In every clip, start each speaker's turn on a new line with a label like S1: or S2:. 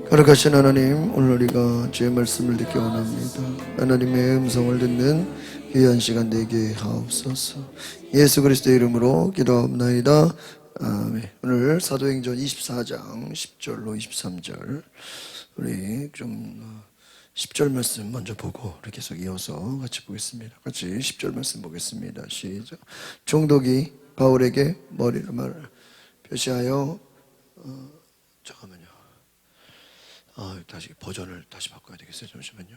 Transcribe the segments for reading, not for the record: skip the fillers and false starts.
S1: 거룩하신 하나님, 오늘 우리가 주의 말씀을 듣기 원합니다. 하나님의 음성을 듣는 귀한 시간 되게 하옵소서. 예수 그리스도의 이름으로 기도합나이다. 아멘. 오늘 사도행전 24장 10절로 23절 우리 좀 10절 말씀 먼저 보고 우리 계속 이어서 같이 보겠습니다. 같이 10절 말씀 보겠습니다. 시작. 총독이 바울에게 머리를 표시하여 잠깐만요. 다시 버전을 다시 바꿔야 되겠어요. 잠시만요.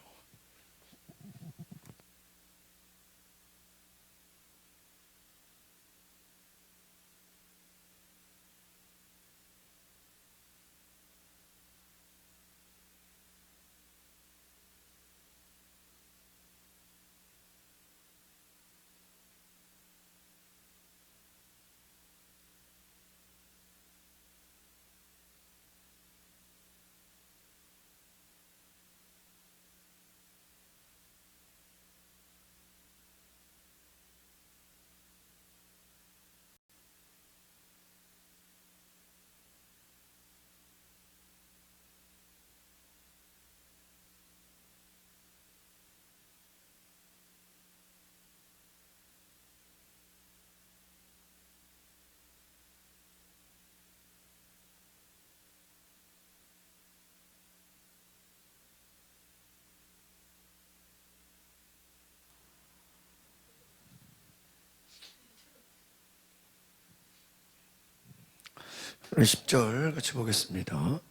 S1: 오늘 10절 같이 보겠습니다.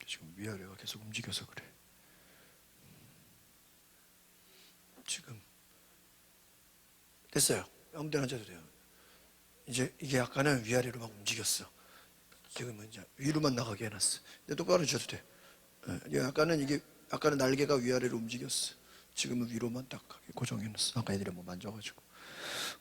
S1: 지금 위아래가 계속 움직여서 그래. 지금 됐어요. 아무 데나 앉아도 돼요. 이제 이게 약간은 위아래로 막 움직였어. 지금은 이제 위로만 나가게 해놨어. 근데 똑바로 앉아도 돼. 약간은 날개가 위아래로 움직였어. 지금은 위로만 딱 고정해놨어. 아까 애들이 뭐 만져가지고.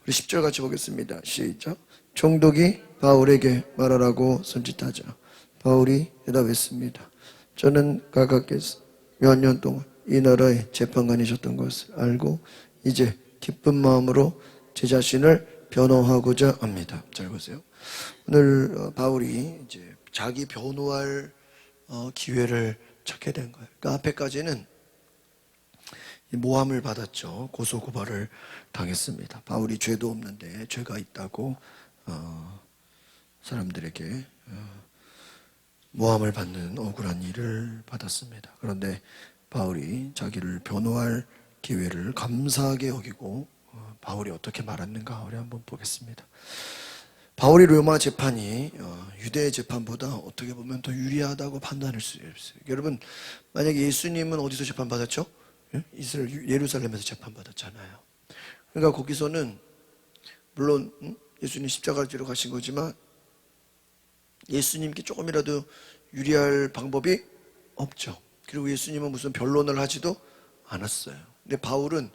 S1: 우리 10절 같이 보겠습니다. 시작. 총독이 바울에게 말하라고 손짓하자 바울이 대답했습니다. 저는 각하께서 몇 년 동안 이 나라의 재판관이셨던 것을 알고 이제 기쁜 마음으로 제 자신을 변호하고자 합니다. 잘 보세요. 오늘 바울이 이제 자기 변호할 기회를 찾게 된 거예요. 그러니까 앞에까지는 모함을 받았죠. 고소고발을 당했습니다. 바울이 죄도 없는데 죄가 있다고 사람들에게 모함을 받는 억울한 일을 받았습니다. 그런데 바울이 자기를 변호할 기회를 감사하게 여기고 바울이 어떻게 말했는가 우리 한번 보겠습니다. 바울이 로마 재판이 유대 재판보다 어떻게 보면 더 유리하다고 판단할 수 있어요. 여러분, 만약에 예수님은 어디서 재판받았죠? 예루살렘에서 재판받았잖아요. 그러니까 거기서는 물론 예수님 십자가를 지러 가신 거지만 예수님께 조금이라도 유리할 방법이 없죠. 그리고 예수님은 무슨 변론을 하지도 않았어요. 근데 바울은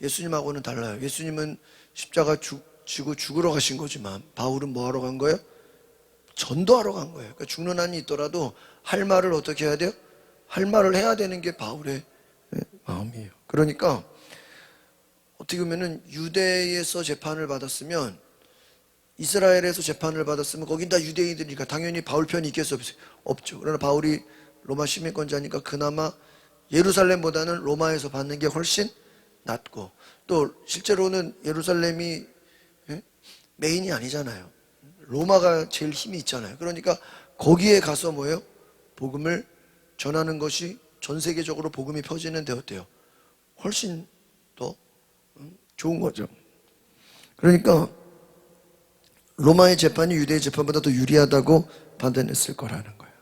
S1: 예수님하고는 달라요. 예수님은 십자가 지고 죽으러 가신 거지만 바울은 뭐 하러 간 거예요? 전도하러 간 거예요. 그러니까 죽는 한이 있더라도 할 말을 어떻게 해야 돼요? 할 말을 해야 되는 게 바울의 마음이에요. 그러니까 어떻게 보면은 유대에서 재판을 받았으면 이스라엘에서 재판을 받았으면 거긴 다 유대인들이니까 당연히 바울 편이 있겠어요? 없죠. 그러나 바울이 로마 시민권자니까 그나마 예루살렘보다는 로마에서 받는 게 훨씬 낫고 또 실제로는 예루살렘이 메인이 아니잖아요. 로마가 제일 힘이 있잖아요. 그러니까 거기에 가서 뭐예요? 복음을 전하는 것이 전 세계적으로 복음이 퍼지는데 어때요? 훨씬 더 좋은 거죠. 그러니까 로마의 재판이 유대의 재판보다 더 유리하다고 판단했을 거라는 거예요.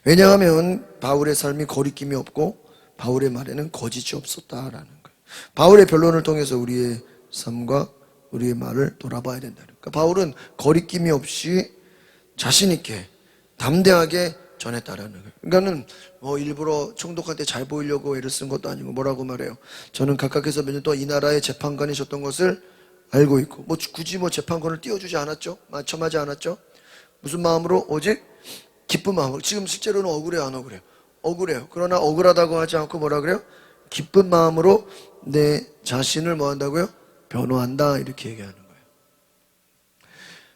S1: 왜냐하면 바울의 삶이 거리낌이 없고 바울의 말에는 거짓이 없었다라는 거예요. 바울의 변론을 통해서 우리의 삶과 우리의 말을 돌아봐야 된다는 거예요. 그러니까 바울은 거리낌이 없이 자신 있게 담대하게 전했다라는 거예요. 그러니까는 일부러 총독한테 잘 보이려고 애를 쓴 것도 아니고 뭐라고 말해요. 저는 각각에서 몇 년 동안 이 나라의 재판관이셨던 것을 알고 있고 굳이 재판관을 띄워주지 않았죠. 맞춰하지 않았죠. 무슨 마음으로? 오직 기쁜 마음으로. 지금 실제로는 억울해요, 안 억울해요? 억울해요. 그러나 억울하다고 하지 않고 뭐라 그래요? 기쁜 마음으로 내 자신을 뭐 한다고요? 변호한다 이렇게 얘기하는 거예요.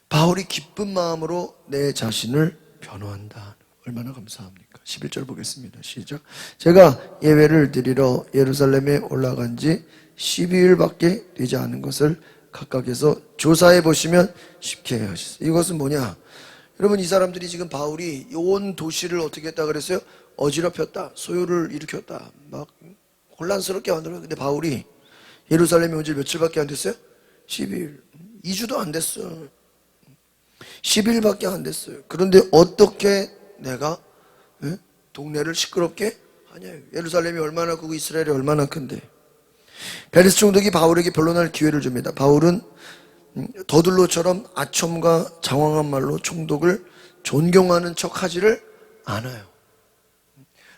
S1: 바울이 기쁜 마음으로 내 자신을 변호한다. 얼마나 감사합니까? 11절 보겠습니다. 시작. 제가 예배를 드리러 예루살렘에 올라간 지 12일밖에 되지 않은 것을 각각에서 조사해 보시면 쉽게 하시소. 이것은 뭐냐? 여러분, 이 사람들이 지금 바울이 온 도시를 어떻게 했다 그랬어요? 어지럽혔다, 소요를 일으켰다, 막 혼란스럽게 만들었는데, 근데 바울이 예루살렘에 온 지 며칠밖에 안 됐어요? 12일. 2주도 안 됐어요. 10일밖에 안 됐어요. 그런데 어떻게 내가 동네를 시끄럽게 하냐? 예루살렘이 얼마나 크고 이스라엘이 얼마나 큰데. 베레스 총독이 바울에게 변론할 기회를 줍니다. 바울은 더둘로처럼 아첨과 장황한 말로 총독을 존경하는 척 하지를 않아요.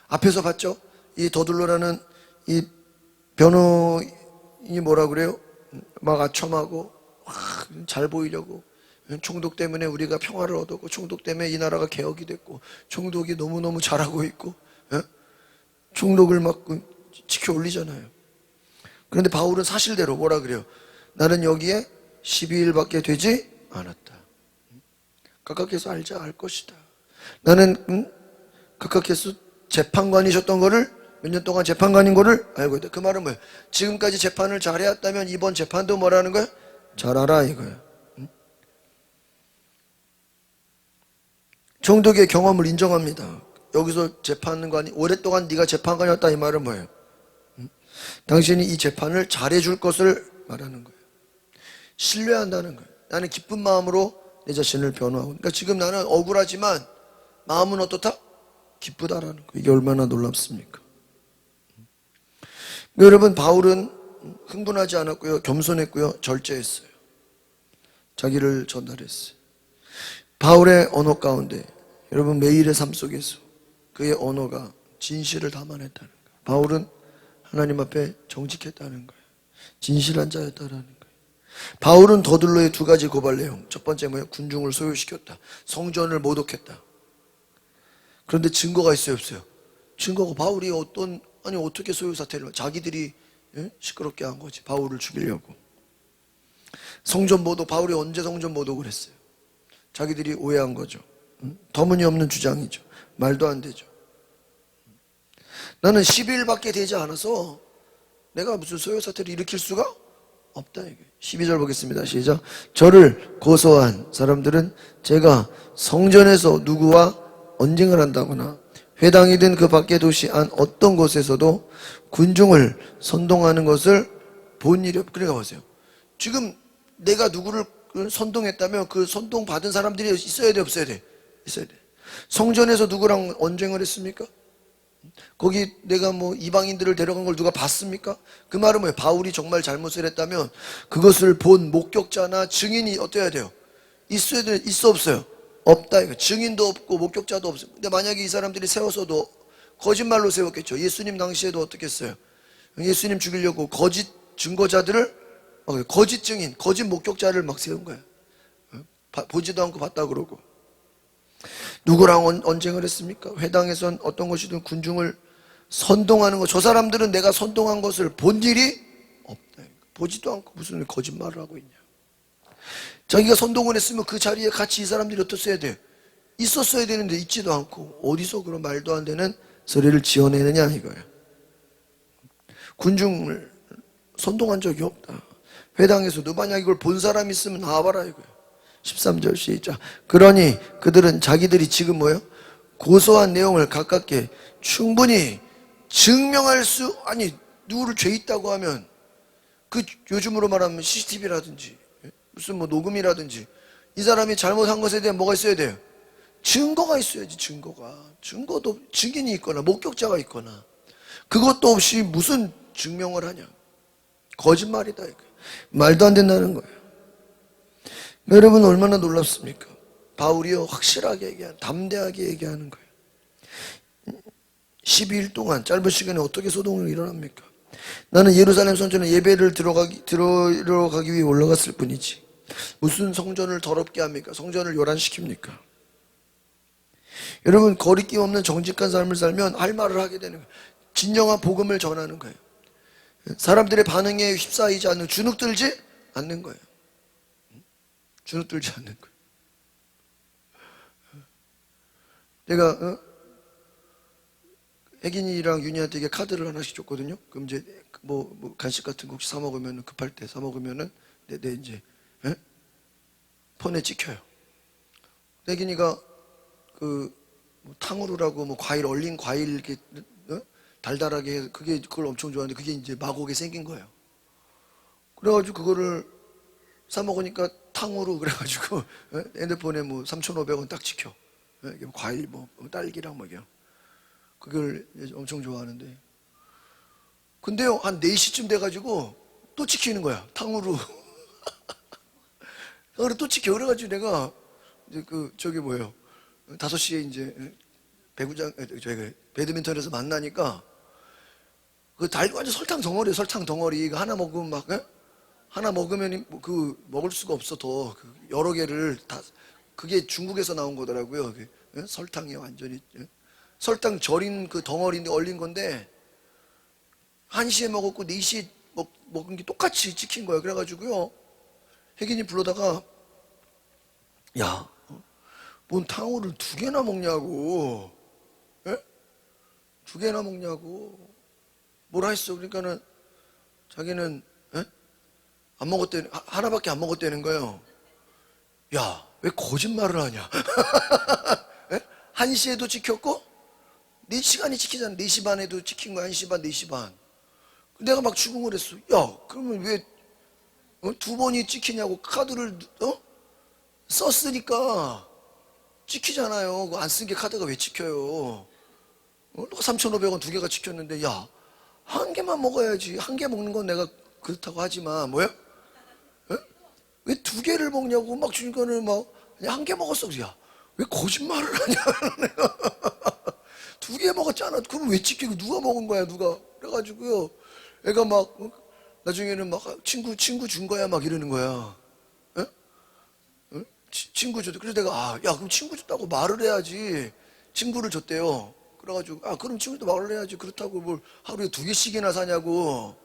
S1: 앞에서 봤죠? 이 더둘로라는 이 변호인이 뭐라 그래요? 막 아첨하고 잘 보이려고, 총독 때문에 우리가 평화를 얻었고, 총독 때문에 이 나라가 개혁이 됐고, 총독이 너무너무 잘하고 있고, 총독을 막 지켜 올리잖아요. 그런데 바울은 사실대로 뭐라 그래요? 나는 여기에 12일밖에 되지 않았다. 각각에서 알자, 알 것이다. 나는 각각에서 재판관이셨던 거를, 몇 년 동안 재판관인 거를 알고 있다. 그 말은 뭐예요? 지금까지 재판을 잘해왔다면 이번 재판도 뭐라는 거야? 잘 알아, 이거야. 총독의 경험을 인정합니다. 여기서 재판관이, 오랫동안 네가 재판관이었다, 이 말은 뭐예요? 당신이 이 재판을 잘해줄 것을 말하는 거예요. 신뢰한다는 거예요. 나는 기쁜 마음으로 내 자신을 변호하고, 그러니까 지금 나는 억울하지만 마음은 어떻다? 기쁘다라는 거예요. 이게 얼마나 놀랍습니까? 여러분, 바울은 흥분하지 않았고요, 겸손했고요, 절제했어요. 자기를 전달했어요. 바울의 언어 가운데, 여러분, 매일의 삶 속에서 그의 언어가 진실을 담아냈다는 거예요. 바울은 하나님 앞에 정직했다는 거예요. 진실한 자였다라는 거예요. 바울은 더둘로의 두 가지 고발 내용, 첫 번째 뭐예요? 군중을 소요시켰다, 성전을 모독했다. 그런데 증거가 있어요, 없어요? 증거가, 바울이 어떻게 소요 사태를, 자기들이 시끄럽게 한 거지, 바울을 죽이려고. 성전 모독, 바울이 언제 성전 모독을 했어요? 자기들이 오해한 거죠. 터무니없는 주장이죠. 말도 안 되죠. 나는 10일밖에 되지 않아서 내가 무슨 소요 사태를 일으킬 수가 없다, 이게. 12절 보겠습니다. 시작. 저를 고소한 사람들은 제가 성전에서 누구와 언쟁을 한다거나 회당이든 그 밖의 도시 안 어떤 곳에서도 군중을 선동하는 것을 본 일이 없. 그러니까 보세요. 지금 내가 누구를 선동했다면 그 선동 받은 사람들이 있어야 돼, 없어야 돼? 있어야 돼. 성전에서 누구랑 언쟁을 했습니까? 거기 내가 뭐 이방인들을 데려간 걸 누가 봤습니까? 그 말은 뭐예요? 바울이 정말 잘못을 했다면 그것을 본 목격자나 증인이 어때야 돼요? 있어야 돼, 있어, 없어요? 없다, 이거. 증인도 없고 목격자도 없어요. 근데 만약에 이 사람들이 세워서도 거짓말로 세웠겠죠. 예수님 당시에도 어떻게 했어요? 예수님 죽이려고 거짓 증거자들을, 거짓 증인, 거짓 목격자를 막 세운 거예요. 보지도 않고 봤다 그러고. 누구랑 언쟁을 했습니까? 회당에선 어떤 것이든 군중을 선동하는 것, 저 사람들은 내가 선동한 것을 본 일이 없다. 보지도 않고 무슨 거짓말을 하고 있냐. 자기가 선동을 했으면 그 자리에 같이 이 사람들이 어떻어야 돼요? 있었어야 되는데 있지도 않고 어디서 그런 말도 안 되는 소리를 지어내느냐, 이거예요. 군중을 선동한 적이 없다. 회당에서도 만약 이걸 본 사람이 있으면 나와봐라, 이거예요. 13절 시작. 그러니 그들은 자기들이 지금 뭐예요? 고소한 내용을 가깝게 충분히 증명할 수, 아니 누구를 죄 있다고 하면 그 요즘으로 말하면 CCTV라든지 무슨 뭐 녹음이라든지 이 사람이 잘못한 것에 대한 뭐가 있어야 돼요? 증거가 있어야지. 증거도 증인이 있거나 목격자가 있거나. 그것도 없이 무슨 증명을 하냐. 거짓말이다, 이거. 말도 안 된다는 거예요. 여러분, 얼마나 놀랍습니까? 바울이요, 확실하게 담대하게 얘기하는 거예요. 12일 동안 짧은 시간에 어떻게 소동이 일어납니까? 나는 예루살렘 성전에 예배를 들어가기 위해 올라갔을 뿐이지 무슨 성전을 더럽게 합니까? 성전을 요란시킵니까? 여러분, 거리낌 없는 정직한 삶을 살면 할 말을 하게 되는 거예요. 진정한 복음을 전하는 거예요. 사람들의 반응에 휩싸이지 않는, 주눅들지 않는 거예요. 주눅들지 않는 거예요. 내가 혜긴이랑 윤희한테 이게 카드를 하나씩 줬거든요. 그럼 이제 뭐 간식 같은 거 혹시 사 먹으면 급할 때 사 먹으면은 내 이제 예? 폰에 찍혀요. 혜긴이가 뭐 탕후루라고 뭐 과일 얼린 과일 이렇게 달달하게 해서 그걸 엄청 좋아하는데 그게 이제 마곡에 생긴 거예요. 그래가지고 그거를 사 먹으니까 탕후루 그래가지고 핸드폰에 뭐 3,500원 딱 찍혀. 이게 뭐 과일 뭐 딸기랑 뭐 이게 그걸 엄청 좋아하는데 근데요 한 4시쯤 돼가지고 또 찍히는 거야 탕후루. 그래 또 찍혀. 그래가지고 내가 이제 저기 뭐예요 5시에 이제 배구장 저희 배드민턴에서 만나니까 완전 설탕 덩어리 설탕 덩어리 이거 하나 먹으면 막 하나 먹으면 먹을 수가 없어 더 여러 개를 다 그게 중국에서 나온 거더라고요. 설탕이 완전히 설탕 절인 그 덩어리인데 얼린 건데 1시에 먹었고 4시에 먹은 게 똑같이 찍힌 거예요. 그래가지고요 혜긴이 불러다가 야, 뭔 탕후루를 2개나 먹냐고, 예? 2개나 먹냐고 뭐라 했어. 그러니까는 자기는 안 먹었대 하나밖에 안 먹었다는 거예요. 야, 왜 거짓말을 하냐? 1시에도 찍혔고 4시간이 찍히잖아. 4시 반에도 찍힌 거야. 1시 반, 4시 반. 내가 막 추궁을 했어. 야, 그러면 왜 2번이 찍히냐고. 카드를 썼으니까 찍히잖아요. 안 쓴 게 카드가 왜 찍혀요? 3,500원 2개가 찍혔는데 야, 1개만 먹어야지. 1개 먹는 건 내가 그렇다고 하지만 뭐야? 왜 2개를 먹냐고 막 주니까는 막 그냥 1개 먹었어. 야, 왜 거짓말을 하냐? 내가 2개 먹었잖아. 그럼 왜 찍히고 누가 먹은 거야 누가? 그래가지고요 애가 막 나중에는 막 친구 준 거야 막 이러는 거야. 친구 줬대. 그래서 내가 야 그럼 친구 줬다고 말을 해야지. 친구를 줬대요. 그래가지고 그럼 친구도 말을 해야지. 그렇다고 뭘 하루에 2개씩이나 사냐고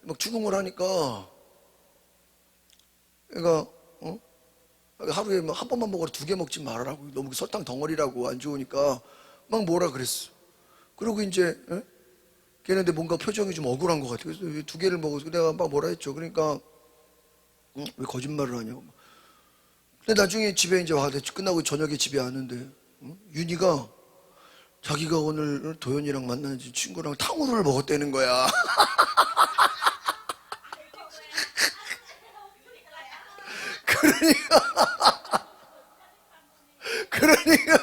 S1: 막 추궁을 하니까 애가 하루에 한 번만 먹어라 2개 먹지 말아라고. 너무 설탕 덩어리라고 안 좋으니까 막 뭐라 그랬어. 그리고 이제 걔네들 뭔가 표정이 좀 억울한 것 같아. 그래서 2개를 먹어서 내가 막 뭐라 했죠. 그러니까 왜 거짓말을 하냐고. 근데 나중에 집에 이제 끝나고 저녁에 집에 왔는데 윤희가 자기가 오늘 도현이랑 만난 친구랑 탕후루를 먹었다는 거야. 그러니까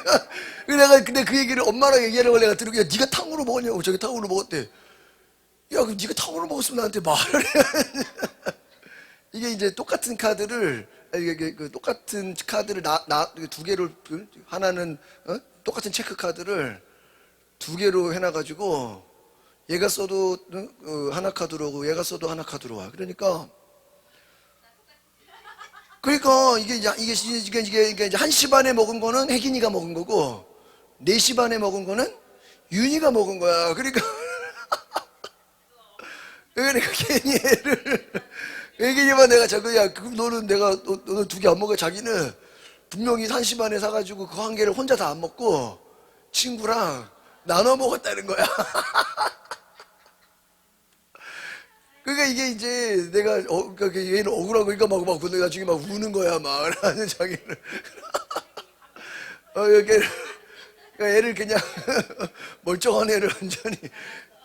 S1: 내가 근데 그 얘기를 엄마랑 얘기하는 걸 내가 들으고 야 네가 탕후루 먹었냐고. 저기 탕후루 먹었대. 야 그럼 네가 탕후루 먹었으면 나한테 말을 해. 이게 이제 똑같은 카드를 똑같은 카드를 2개를 하나는 똑같은 체크 카드를 2개로 해놔가지고 얘가 써도 하나 카드로 오고 얘가 써도 하나 카드로 와. 그러니까 이게 이제 1시 반에 먹은 거는 혜긴이가 먹은 거고 4시 반에 먹은 거는 윤희가 먹은 거야. 그러니까 괜히 혜긴이만 내가 자꾸야 그럼 너는 2개 안 먹어. 자기는 분명히 1시 반에 사가지고 그 1개를 혼자 다 안 먹고 친구랑 나눠 먹었다는 거야. 그러니까 이게 이제 내가 그러니까 얘는 억울한 거니까 막 근데 나중에 막 우는 거야 막. 나는 자기는 이렇게 그러니까 애를 그냥 멀쩡한 애를 완전히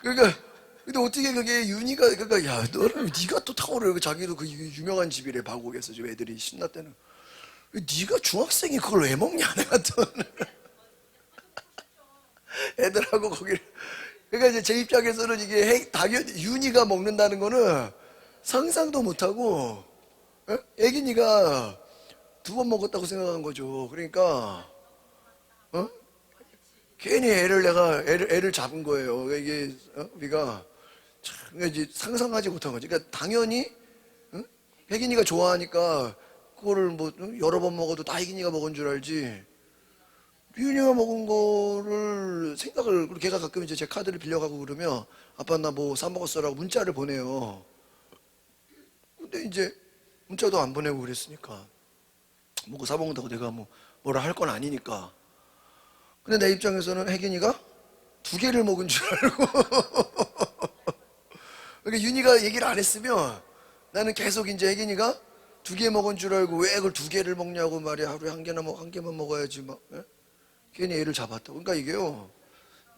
S1: 그러니까 근데 어떻게 그게 윤희가 그러니까 야 너는 네가 또 탕후루 자기도 그 유명한 집이래 바곡에서 좀 애들이 신났다는. 네가 중학생이 그걸 왜 먹냐 내가 또 애들하고 거기를. 그러니까 이제 제 입장에서는 이게 당연히 윤희가 먹는다는 거는 상상도 못하고 애긴이가 2번 먹었다고 생각한 거죠. 그러니까 괜히 애를 잡은 거예요. 이게 우리가 그러니까 이제 상상하지 못한 거지. 그러니까 당연히 혜긴이가 좋아하니까 그거를 뭐 여러 번 먹어도 다 혜긴이가 먹은 줄 알지. 윤희가 먹은 거를 생각을. 그리고 걔가 가끔 이제 제 카드를 빌려가고 그러면 아빠 나 뭐 사 먹었어라고 문자를 보내요. 근데 이제 문자도 안 보내고 그랬으니까 뭐고 사 먹는다고 내가 뭐라 할 건 아니니까. 근데 내 입장에서는 혜긴이가 두 개를 먹은 줄 알고. 그러니까 윤희가 얘기를 안 했으면 나는 계속 이제 혜gin이가 두 개 먹은 줄 알고 왜 그걸 두 개를 먹냐고 말이야. 하루에 한 개나 한 개만 먹어야지 막. 예? 괜히 애를 잡았다고. 그러니까 이게요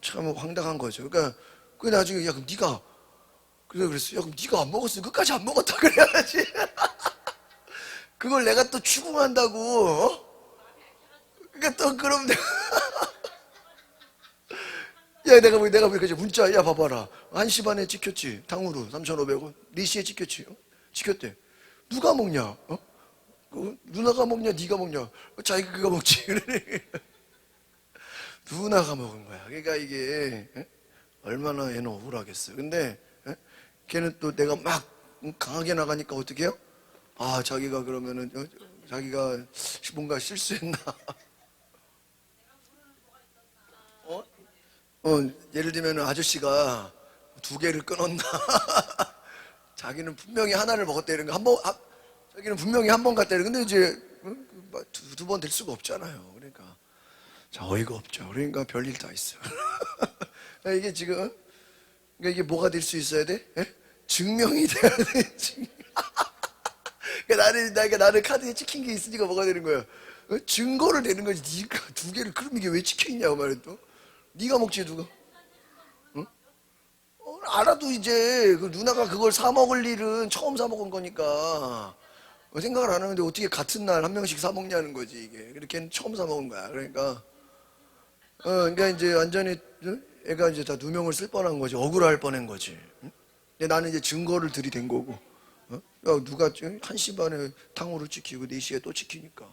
S1: 참 황당한 거죠. 그러니까 그 나중에 야 그럼 네가 그랬어. 야 그럼 네가 안 먹었으면 끝까지 안 먹었다 그래야지. 그걸 내가 또 추궁한다고. 어? 그러니까 또 그럼 내가 그지 문자 야 봐봐라 1시 반에 찍혔지 탕후루 3,500원 4시에 찍혔지 찍혔대. 누가 먹냐? 어? 누나가 먹냐 네가 먹냐? 자기가 그거 먹지. 누나가 먹은 거야. 그러니까 이게 얼마나 얘는 억울하겠어. 근데 걔는 또 내가 막 강하게 나가니까 어떻게 해요? 아 자기가 그러면은 자기가 뭔가 실수했나. 예를 들면 아저씨가 두 개를 끊었나. 자기는 분명히 하나를 먹었다 이런 거 자기는 분명히 한 번 갔다 이런 근데 이제 두 번 될 수가 없잖아요. 그러니까 자 어이가 없죠. 그러니까 별일 다 있어요. 이게 지금 그러니까 이게 뭐가 될 수 있어야 돼? 증명이 돼야 돼. 그러니까 나는 카드에 찍힌 게 있으니까 뭐가 되는 거야? 증거를 내는 거지. 네가 두 개를 그럼 이게 왜 찍혀 있냐고 말해 또. 네가 먹지 누가? 응? 알아도 이제 그 누나가 그걸 사 먹을 일은 처음 사 먹은 거니까 생각을 안 하는데 어떻게 같은 날 한 명씩 사 먹냐는 거지 이게. 그렇게 처음 사 먹은 거야. 그러니까 그러니까 이제 완전히 애가 이제 다 누명을 쓸 뻔한 거지. 억울할 뻔한 거지. 응? 근데 나는 이제 증거를 들이댄 거고. 야 누가 1시 반에 탕후루 찍히고 4시에 또 찍히니까.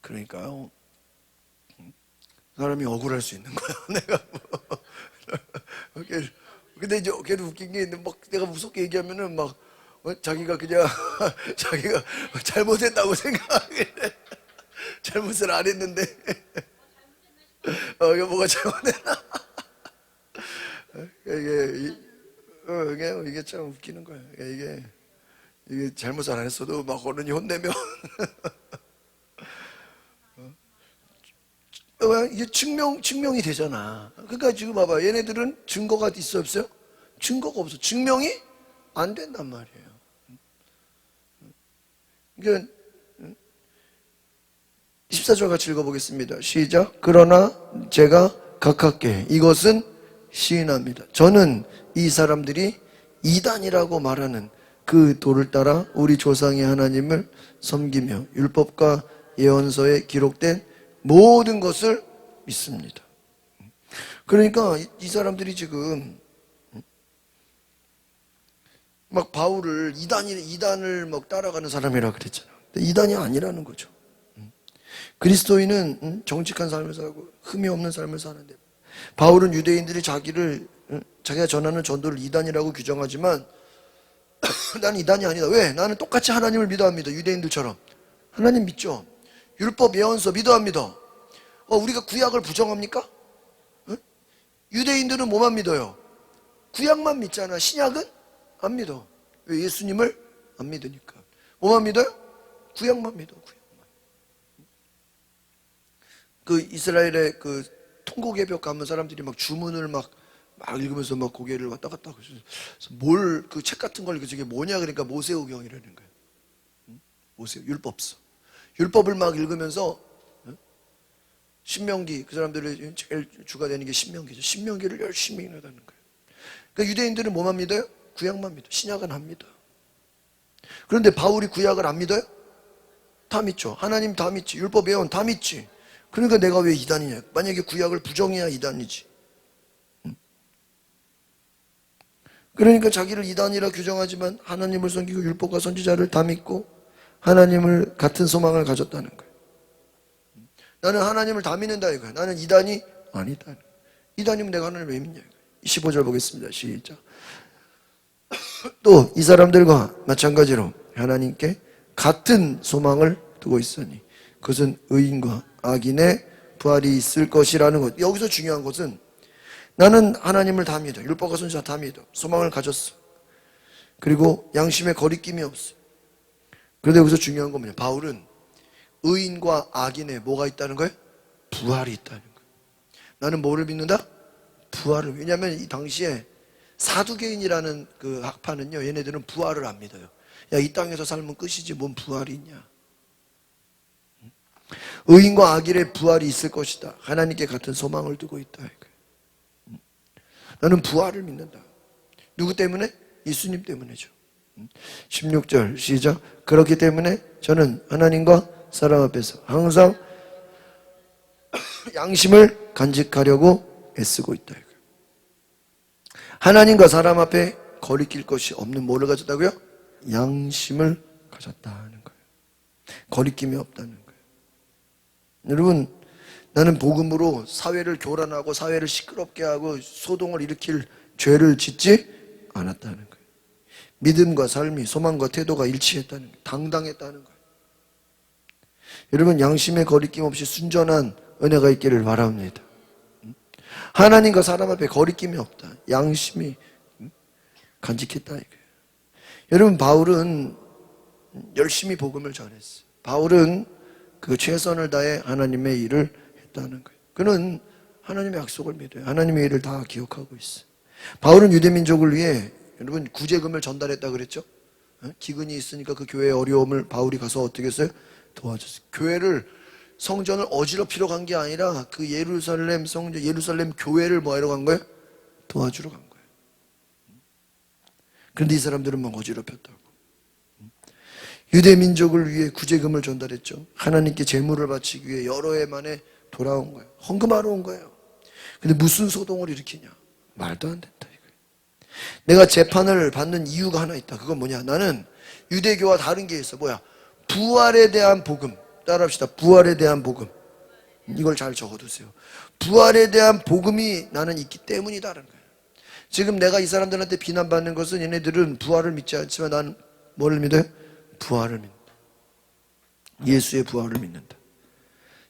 S1: 그러니까요. 사람이 억울할 수 있는 거야. 내가 뭐. 근데 이제 걔도 웃긴 게 막 내가 무섭게 얘기하면은 막 자기가 그냥 자기가 잘못했다고 생각해. 잘못을 안 했는데 이게 뭐가 잘못했나. 이게 참 웃기는 거야. 이게 잘못을 안 했어도 막 어른이 혼내면 이게 증명이 되잖아. 그러니까 지금 봐봐. 얘네들은 증거가 있어 없어요? 증거가 없어. 증명이 안 된단 말이에요. 그러니까 14절 같이 읽어보겠습니다. 시작. 그러나 제가 가깝게 이것은 시인합니다. 저는 이 사람들이 이단이라고 말하는 그 도를 따라 우리 조상의 하나님을 섬기며 율법과 예언서에 기록된 모든 것을 믿습니다. 그러니까 이 사람들이 지금 막 바울을 이단을 막 따라가는 사람이라 그랬잖아. 근데 이단이 아니라는 거죠. 그리스도인은 정직한 삶을 살고 흠이 없는 삶을 사는데 바울은 유대인들이 자기가 전하는 전도를 이단이라고 규정하지만 나는 이단이 아니다. 왜? 나는 똑같이 하나님을 믿어합니다. 유대인들처럼. 하나님 믿죠. 율법 예언서 믿어합니다. 우리가 구약을 부정합니까? 유대인들은 뭐만 믿어요? 구약만 믿잖아. 신약은 안 믿어. 왜? 예수님을 안 믿으니까. 뭐만 믿어요? 구약만 믿어. 구약만. 그 이스라엘의 그 통곡예벽 가면 사람들이 막 주문을 막 읽으면서 막 고개를 왔다 갔다 하고 그 책 같은 걸 저게 뭐냐 그러니까 모세오경이라는 거예요. 율법서. 율법을 막 읽으면서 신명기, 그 사람들이 제일 주가 되는 게 신명기죠. 신명기를 열심히 읽는다는 거예요. 그러니까 유대인들은 뭐만 믿어요? 구약만 믿어. 신약은 안 믿어요. 그런데 바울이 구약을 안 믿어요? 다 믿죠. 하나님 다 믿지. 율법 예언 다 믿지. 그러니까 내가 왜 이단이냐. 만약에 구약을 부정해야 이단이지. 그러니까 자기를 이단이라 규정하지만 하나님을 섬기고 율법과 선지자를 다 믿고 하나님을 같은 소망을 가졌다는 거예요. 나는 하나님을 다 믿는다 이거야. 나는 이단이 아니다. 이단이면 내가 하나님을 왜 믿냐. 15절 보겠습니다. 시작. 또 이 사람들과 마찬가지로 하나님께 같은 소망을 두고 있으니 그것은 의인과 악인의 부활이 있을 것이라는 것. 여기서 중요한 것은 나는 하나님을 다 믿어. 율법과 선지자 다 믿어. 소망을 가졌어. 그리고 양심에 거리낌이 없어. 그런데 여기서 중요한 건 뭐냐. 바울은 의인과 악인의 뭐가 있다는 거예요? 부활이 있다는 거예요. 나는 뭐를 믿는다? 부활을. 왜냐하면 이 당시에 사두개인이라는 그 학파는요, 얘네들은 부활을 안 믿어요. 야, 이 땅에서 살면 끝이지 뭔 부활이 있냐. 의인과 악인의 부활이 있을 것이다. 하나님께 같은 소망을 두고 있다. 나는 부활을 믿는다. 누구 때문에? 예수님 때문이죠. 16절 시작. 그렇기 때문에 저는 하나님과 사람 앞에서 항상 양심을 간직하려고 애쓰고 있다. 하나님과 사람 앞에 거리낄 것이 없는 뭐를 가졌다고요? 양심을 가졌다는 거예요. 거리낌이 없다는 거예요. 여러분, 나는 복음으로 사회를 교란하고 사회를 시끄럽게 하고 소동을 일으킬 죄를 짓지 않았다는 거예요. 믿음과 삶이, 소망과 태도가 일치했다는 거예요. 당당했다는 거예요. 여러분, 양심에 거리낌 없이 순전한 은혜가 있기를 바랍니다. 하나님과 사람 앞에 거리낌이 없다. 양심이 간직했다 이거예요. 여러분, 바울은 열심히 복음을 전했어요. 바울은 그 최선을 다해 하나님의 일을 했다는 거예요. 그는 하나님의 약속을 믿어요. 하나님의 일을 다 기억하고 있어요. 바울은 유대민족을 위해 여러분 구제금을 전달했다 그랬죠? 기근이 있으니까 그 교회의 어려움을 바울이 가서 어떻게 했어요? 도와줬어요. 교회를, 성전을 어지럽히러 간 게 아니라 그 예루살렘 성전, 예루살렘 교회를 뭐 하러 간 거예요? 도와주러 간 거예요. 그런데 이 사람들은 막 어지럽혔다고. 유대민족을 위해 구제금을 전달했죠. 하나님께 제물을 바치기 위해 여러 해 만에 돌아온 거예요. 헌금하러 온 거예요. 근데 무슨 소동을 일으키냐? 말도 안 된다 이거예요. 내가 재판을 받는 이유가 하나 있다. 그건 뭐냐? 나는 유대교와 다른 게 있어. 뭐야? 부활에 대한 복음. 따라합시다. 부활에 대한 복음. 이걸 잘 적어두세요. 부활에 대한 복음이 나는 있기 때문이다라는 거예요. 지금 내가 이 사람들한테 비난받는 것은 얘네들은 부활을 믿지 않지만 나는 뭐를 믿어요? 부활을 믿는다. 예수의 부활을 믿는다.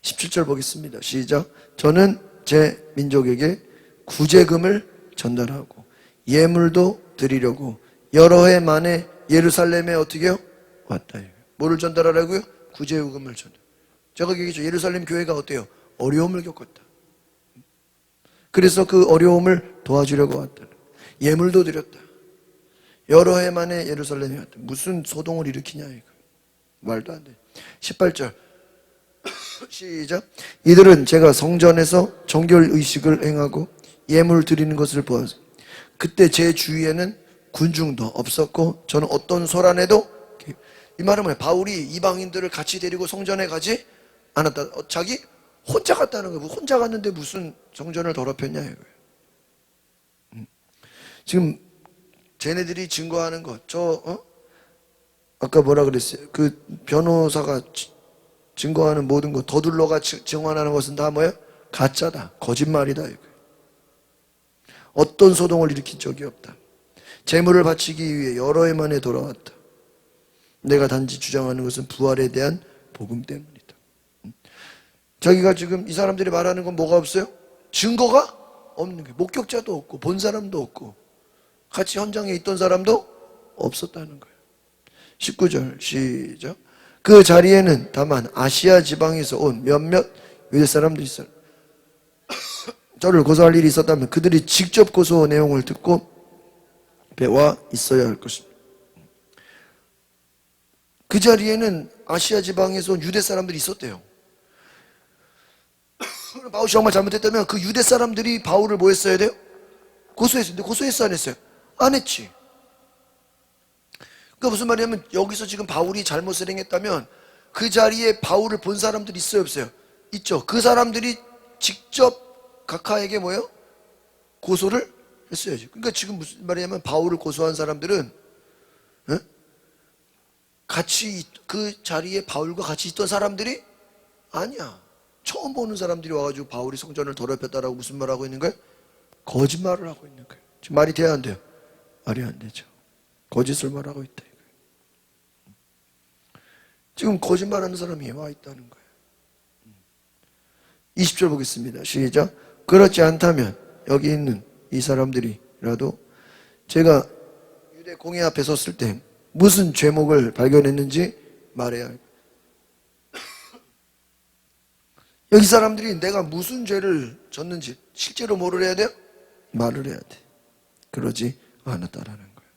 S1: 17절 보겠습니다. 시작. 저는 제 민족에게 구제금을 전달하고 예물도 드리려고 여러 해 만에 예루살렘에 어떻게 해요? 왔다. 뭐를 전달하라고요? 구제금을 전달. 제가 얘기했죠. 예루살렘 교회가 어때요? 어려움을 겪었다. 그래서 그 어려움을 도와주려고 왔다. 예물도 드렸다. 여러 해 만에 예루살렘에 왔다. 무슨 소동을 일으키냐 이거. 말도 안 돼. 18절 시작. 이들은 제가 성전에서 정결 의식을 행하고 예물 드리는 것을 보았어. 그때 제 주위에는 군중도 없었고 저는 어떤 소란에도, 이 말은 뭐야? 바울이 이방인들을 같이 데리고 성전에 가지 않았다. 자기 혼자 갔다는 거예요. 혼자 갔는데 무슨 성전을 더럽혔냐 이거예요. 지금 쟤네들이 증거하는 것, 아까 뭐라 그랬어요? 그 변호사가 증거하는 모든 것, 더둘러가 증언하는 것은 다 뭐예요? 가짜다. 거짓말이다 이거예요. 어떤 소동을 일으킨 적이 없다. 재물을 바치기 위해 여러 해 만에 돌아왔다. 내가 단지 주장하는 것은 부활에 대한 복음 때문이다. 자기가 지금 이 사람들이 말하는 건 뭐가 없어요? 증거가 없는 거예요. 목격자도 없고 본 사람도 없고 같이 현장에 있던 사람도 없었다는 거예요. 19절 시작. 그 자리에는 다만 아시아 지방에서 온 몇몇 유대 사람들이 있어요. 저를 고소할 일이 있었다면 그들이 직접 고소 내용을 듣고 와 있어야 할 것입니다. 그 자리에는 아시아 지방에서 온 유대 사람들이 있었대요. 바울이 정말 잘못했다면 그 유대 사람들이 바울을 뭐 했어야 돼요? 고소했어요. 근데 고소했어 안 했어요? 안 했지. 그러니까 무슨 말이냐면 여기서 지금 바울이 잘못을 행했다면 그 자리에 바울을 본 사람들이 있어요 없어요? 있죠. 그 사람들이 직접 각하에게 뭐예요? 고소를 했어야지. 그러니까 지금 무슨 말이냐면 바울을 고소한 사람들은 같이 그 자리에 바울과 같이 있던 사람들이 아니야. 처음 보는 사람들이 와가지고 바울이 성전을 더럽혔다라고 무슨 말하고 있는 거예요? 거짓말을 하고 있는 거예요. 지금 말이 돼야 안 돼요? 말이 안 되죠. 거짓을 말하고 있다 이거예요. 지금 거짓말하는 사람이 와 있다는 거예요. 20절 보겠습니다. 시작. 그렇지 않다면 여기 있는 이 사람들이라도 제가 유대 공회 앞에 섰을 때 무슨 죄목을 발견했는지 말해야 해요. 여기 사람들이 내가 무슨 죄를 졌는지 실제로 뭐를 해야 돼요? 말을 해야 돼. 그러지 않았다라는 거예요.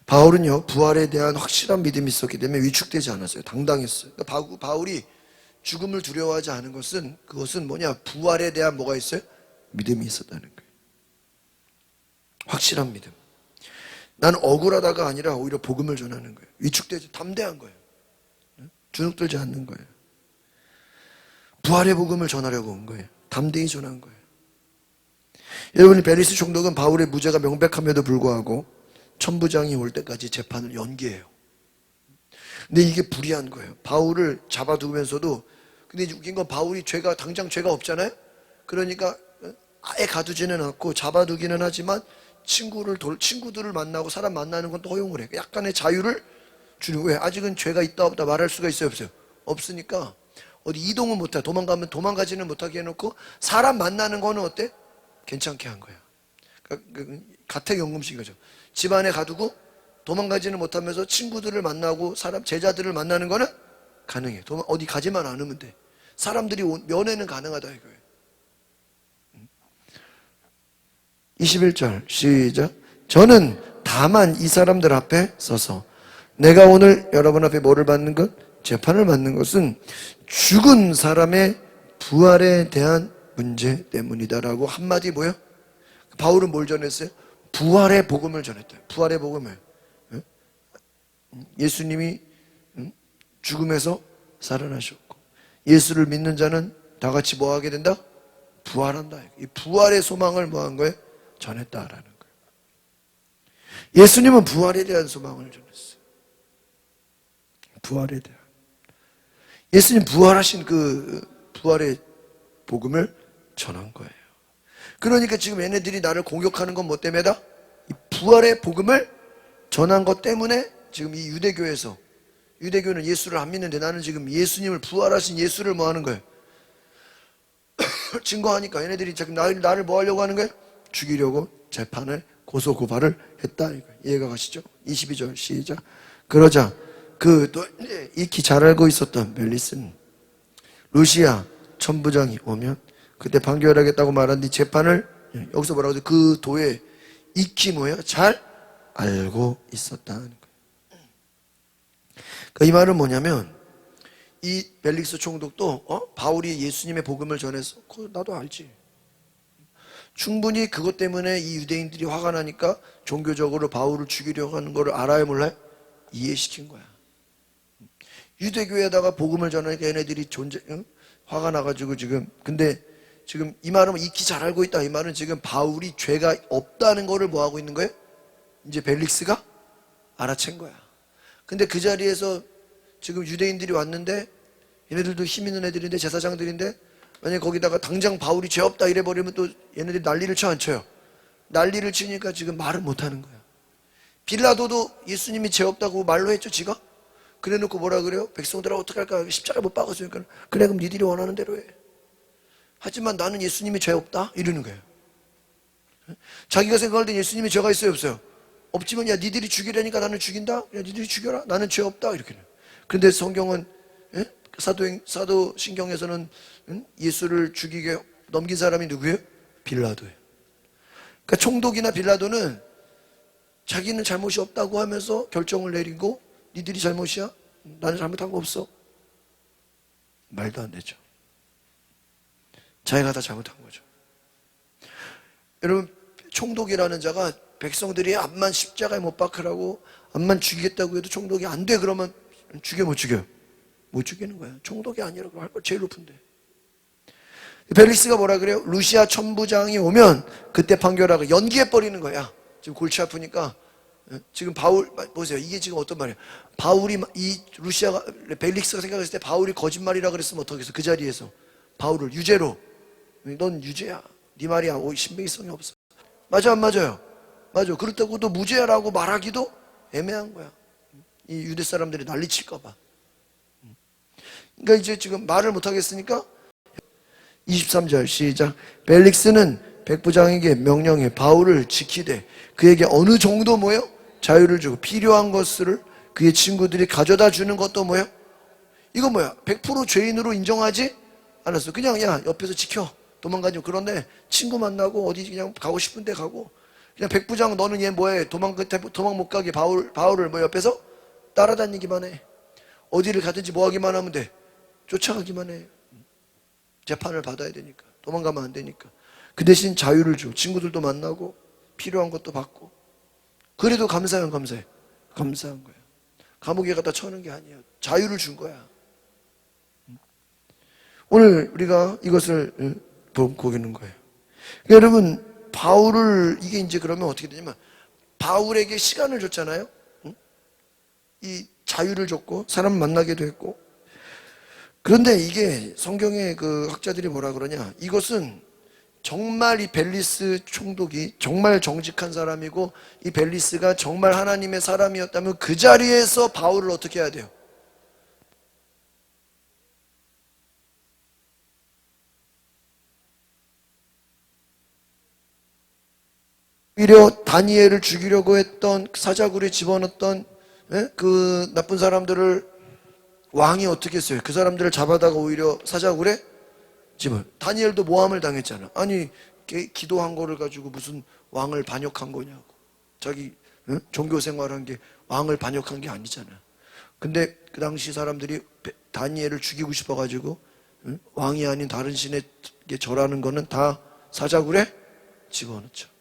S1: 바울은요, 부활에 대한 확실한 믿음이 있었기 때문에 위축되지 않았어요. 당당했어요. 그러니까 바울이 죽음을 두려워하지 않은 것은, 그것은 뭐냐? 부활에 대한 뭐가 있어요? 믿음이 있었다는 거예요. 확실한 믿음. 나는 억울하다가 아니라 오히려 복음을 전하는 거예요. 위축되지, 담대한 거예요. 주눅들지 않는 거예요. 부활의 복음을 전하려고 온 거예요. 담대히 전한 거예요. 여러분이 벨리스 총독은 바울의 무죄가 명백함에도 불구하고 천부장이 올 때까지 재판을 연기해요. 근데 이게 불의한 거예요. 바울을 잡아두면서도, 근데 웃긴 건 바울이 당장 죄가 없잖아요? 그러니까 아예 가두지는 않고 잡아두기는 하지만 친구들을 만나고 사람 만나는 건 또 허용을 해요. 약간의 자유를 주는 거예요. 아직은 죄가 있다 없다 말할 수가 있어요, 없어요? 없으니까 어디 이동은 못해. 도망가면 도망가지는 못하게 해놓고 사람 만나는 거는 어때? 괜찮게 한 거야. 그러니까 가택연금식 거죠. 집안에 가두고 도망가지는 못하면서 친구들을 만나고 제자들을 만나는 거는 가능해. 어디 가지만 않으면 돼. 사람들이 면회는 가능하다 이거예요. 21절 시작. 저는 다만 이 사람들 앞에 서서 내가 오늘 여러분 앞에 뭐를 받는 것? 재판을 받는 것은 죽은 사람의 부활에 대한 문제 때문이다라고 한마디 뭐예요? 바울은 뭘 전했어요? 부활의 복음을 전했대요. 부활의 복음을. 예수님이 죽음에서 살아나셨고 예수를 믿는 자는 다 같이 뭐 하게 된다? 부활한다. 이 부활의 소망을 뭐 한 거예요? 전했다라는 거예요. 예수님은 부활에 대한 소망을 전했어요. 부활에 대한. 예수님 부활하신 그 부활의 복음을 전한 거예요. 그러니까 지금 얘네들이 나를 공격하는 건 뭐 때문에다? 이 부활의 복음을 전한 것 때문에 지금 이 유대교는 예수를 안 믿는데 나는 지금 예수님을 부활하신 예수를 뭐 하는 거예요? 증거하니까 얘네들이 지금 나를 뭐 하려고 하는 거예요? 죽이려고 재판을 고소고발을 했다. 이해가 가시죠? 22절 시작. 그러자 또 익히 잘 알고 있었던 벨리스는 루시아 천부장이 오면 그때 판결하겠다고 말한 뒤 재판을 여기서 뭐라고 하죠? 그 도에 익히 뭐예요? 잘 알고 있었다는 거예요. 그러니까 이 말은 뭐냐면 이 벨릭스 총독도 바울이 예수님의 복음을 전해서 나도 알지. 충분히 그것 때문에 이 유대인들이 화가 나니까 종교적으로 바울을 죽이려고 하는 거를 알아야 몰라요? 이해시킨 거야. 유대교에다가 복음을 전하니까 얘네들이 화가 나가지고 근데 지금 이 말은 익히 잘 알고 있다. 이 말은 지금 바울이 죄가 없다는 거를 뭐 하고 있는 거예요? 이제 벨릭스가 알아챈 거야. 근데 그 자리에서 지금 유대인들이 왔는데 얘네들도 힘 있는 애들인데 제사장들인데 만약에 거기다가 당장 바울이 죄 없다 이래버리면 또 얘네들이 난리를 쳐 안 쳐요? 난리를 치니까 지금 말을 못하는 거야. 빌라도도 예수님이 죄 없다고 말로 했죠, 지가? 그래놓고 뭐라 그래요? 백성들아 어떡할까? 십자가 못 박았으니까 그래 그럼 니들이 원하는 대로 해. 하지만 나는 예수님이 죄 없다? 이러는 거예요. 자기가 생각할 때 예수님이 죄가 있어요, 없어요? 없지만 야 니들이 죽이려니까 나는 죽인다? 야 니들이 죽여라? 나는 죄 없다? 이렇게. 그런데 성경은 사도신경에서는 예수를 죽이게 넘긴 사람이 누구예요? 빌라도예요. 그러니까 총독이나 빌라도는 자기는 잘못이 없다고 하면서 결정을 내리고 니들이 잘못이야? 나는 잘못한 거 없어. 말도 안 되죠. 자기가 다 잘못한 거죠. 여러분 총독이라는 자가 백성들이 암만 십자가에 못 박으라고 암만 죽이겠다고 해도 총독이 안 돼 그러면 죽여 못 죽여요? 못 죽이는 거야. 총독이 아니라고 할 거 제일 높은데. 벨릭스가 뭐라 그래요? 루시아 천부장이 오면 그때 판결하고 연기해버리는 거야. 지금 골치 아프니까 지금 바울 보세요. 이게 지금 어떤 말이에요? 바울이 벨릭스가 생각했을 때 바울이 거짓말이라 그랬으면 어떡하겠어? 그 자리에서 바울을 유죄로 넌 유죄야. 네 말이야. 신빙성이 없어. 맞아 안 맞아요? 맞아. 그렇다고 또 무죄라고 말하기도 애매한 거야. 이 유대 사람들이 난리칠까 봐. 그러니까 이제 지금 말을 못하겠으니까 23절 시작. 벨릭스는 백부장에게 명령해 바울을 지키되 그에게 어느 정도 뭐예요? 자유를 주고 필요한 것을 그의 친구들이 가져다 주는 것도 뭐예요? 이거 뭐야? 100% 죄인으로 인정하지 않았어. 그냥 야 옆에서 지켜. 도망가죠. 그런데 친구 만나고 어디 그냥 가고 싶은 데 가고, 그냥 백부장 너는 얘 뭐해? 도망 못 가게 바울을 뭐 옆에서 따라다니기만 해. 어디를 가든지 뭐 하기만 하면 돼. 쫓아가기만 해. 재판을 받아야 되니까. 도망가면 안 되니까. 그 대신 자유를 줘. 친구들도 만나고 필요한 것도 받고. 그래도 감사한 감사해. 감사한 거야. 감옥에 갖다 쳐는 게 아니에요. 자유를 준 거야. 오늘 우리가 이것을 보고 있는 거예요. 그러니까 여러분, 바울을 이게 이제 그러면 어떻게 되냐면, 바울에게 시간을 줬잖아요. 이 자유를 줬고 사람 만나게도 했고. 그런데 이게 성경의 그 학자들이 뭐라 그러냐, 이것은 정말 이 벨리스 총독이 정말 정직한 사람이고 이 벨리스가 정말 하나님의 사람이었다면 그 자리에서 바울을 어떻게 해야 돼요? 오히려 다니엘을 죽이려고 했던 사자굴에 집어넣었던 그 나쁜 사람들을 왕이 어떻게 했어요? 그 사람들을 잡아다가 오히려 사자굴에 다니엘도 모함을 당했잖아. 아니 기도한 거를 가지고 무슨 왕을 반역한 거냐고. 자기 종교 생활한 게 왕을 반역한 게 아니잖아. 근데 그 당시 사람들이 다니엘을 죽이고 싶어가지고 왕이 아닌 다른 신에게 절하는 거는 다 사자굴에 집어넣죠.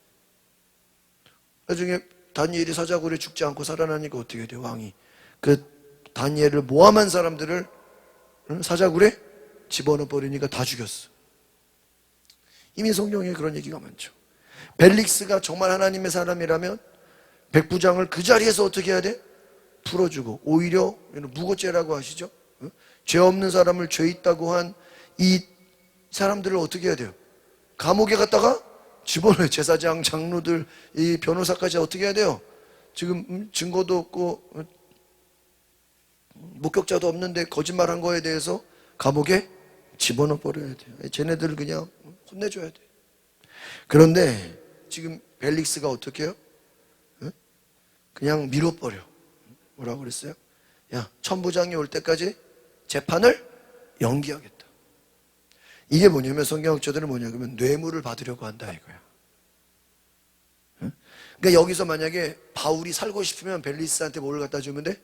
S1: 나중에 다니엘이 사자굴에 죽지 않고 살아나니까 어떻게 돼요? 왕이 그 다니엘을 모함한 사람들을 사자굴에 집어넣어 버리니까 다 죽였어. 이미 성경에 그런 얘기가 많죠. 벨릭스가 정말 하나님의 사람이라면 백부장을 그 자리에서 어떻게 해야 돼? 풀어주고, 오히려 무고죄라고 하시죠. 죄 없는 사람을 죄 있다고 한 이 사람들을 어떻게 해야 돼요? 감옥에 갔다가 집어넣어요. 제사장, 장로들, 이 변호사까지 어떻게 해야 돼요? 지금 증거도 없고 목격자도 없는데 거짓말한 거에 대해서 감옥에 집어넣어 버려야 돼요. 쟤네들을 그냥 혼내줘야 돼. 그런데 지금 벨릭스가 어떻게 해요? 그냥 밀어버려. 뭐라고 그랬어요? 야, 천부장이 올 때까지 재판을 연기하겠다. 이게 뭐냐면, 성경학자들은 뭐냐면 뇌물을 받으려고 한다 이거야. 그러니까 여기서 만약에 바울이 살고 싶으면 벨리스한테 뭘 갖다 주면 돼?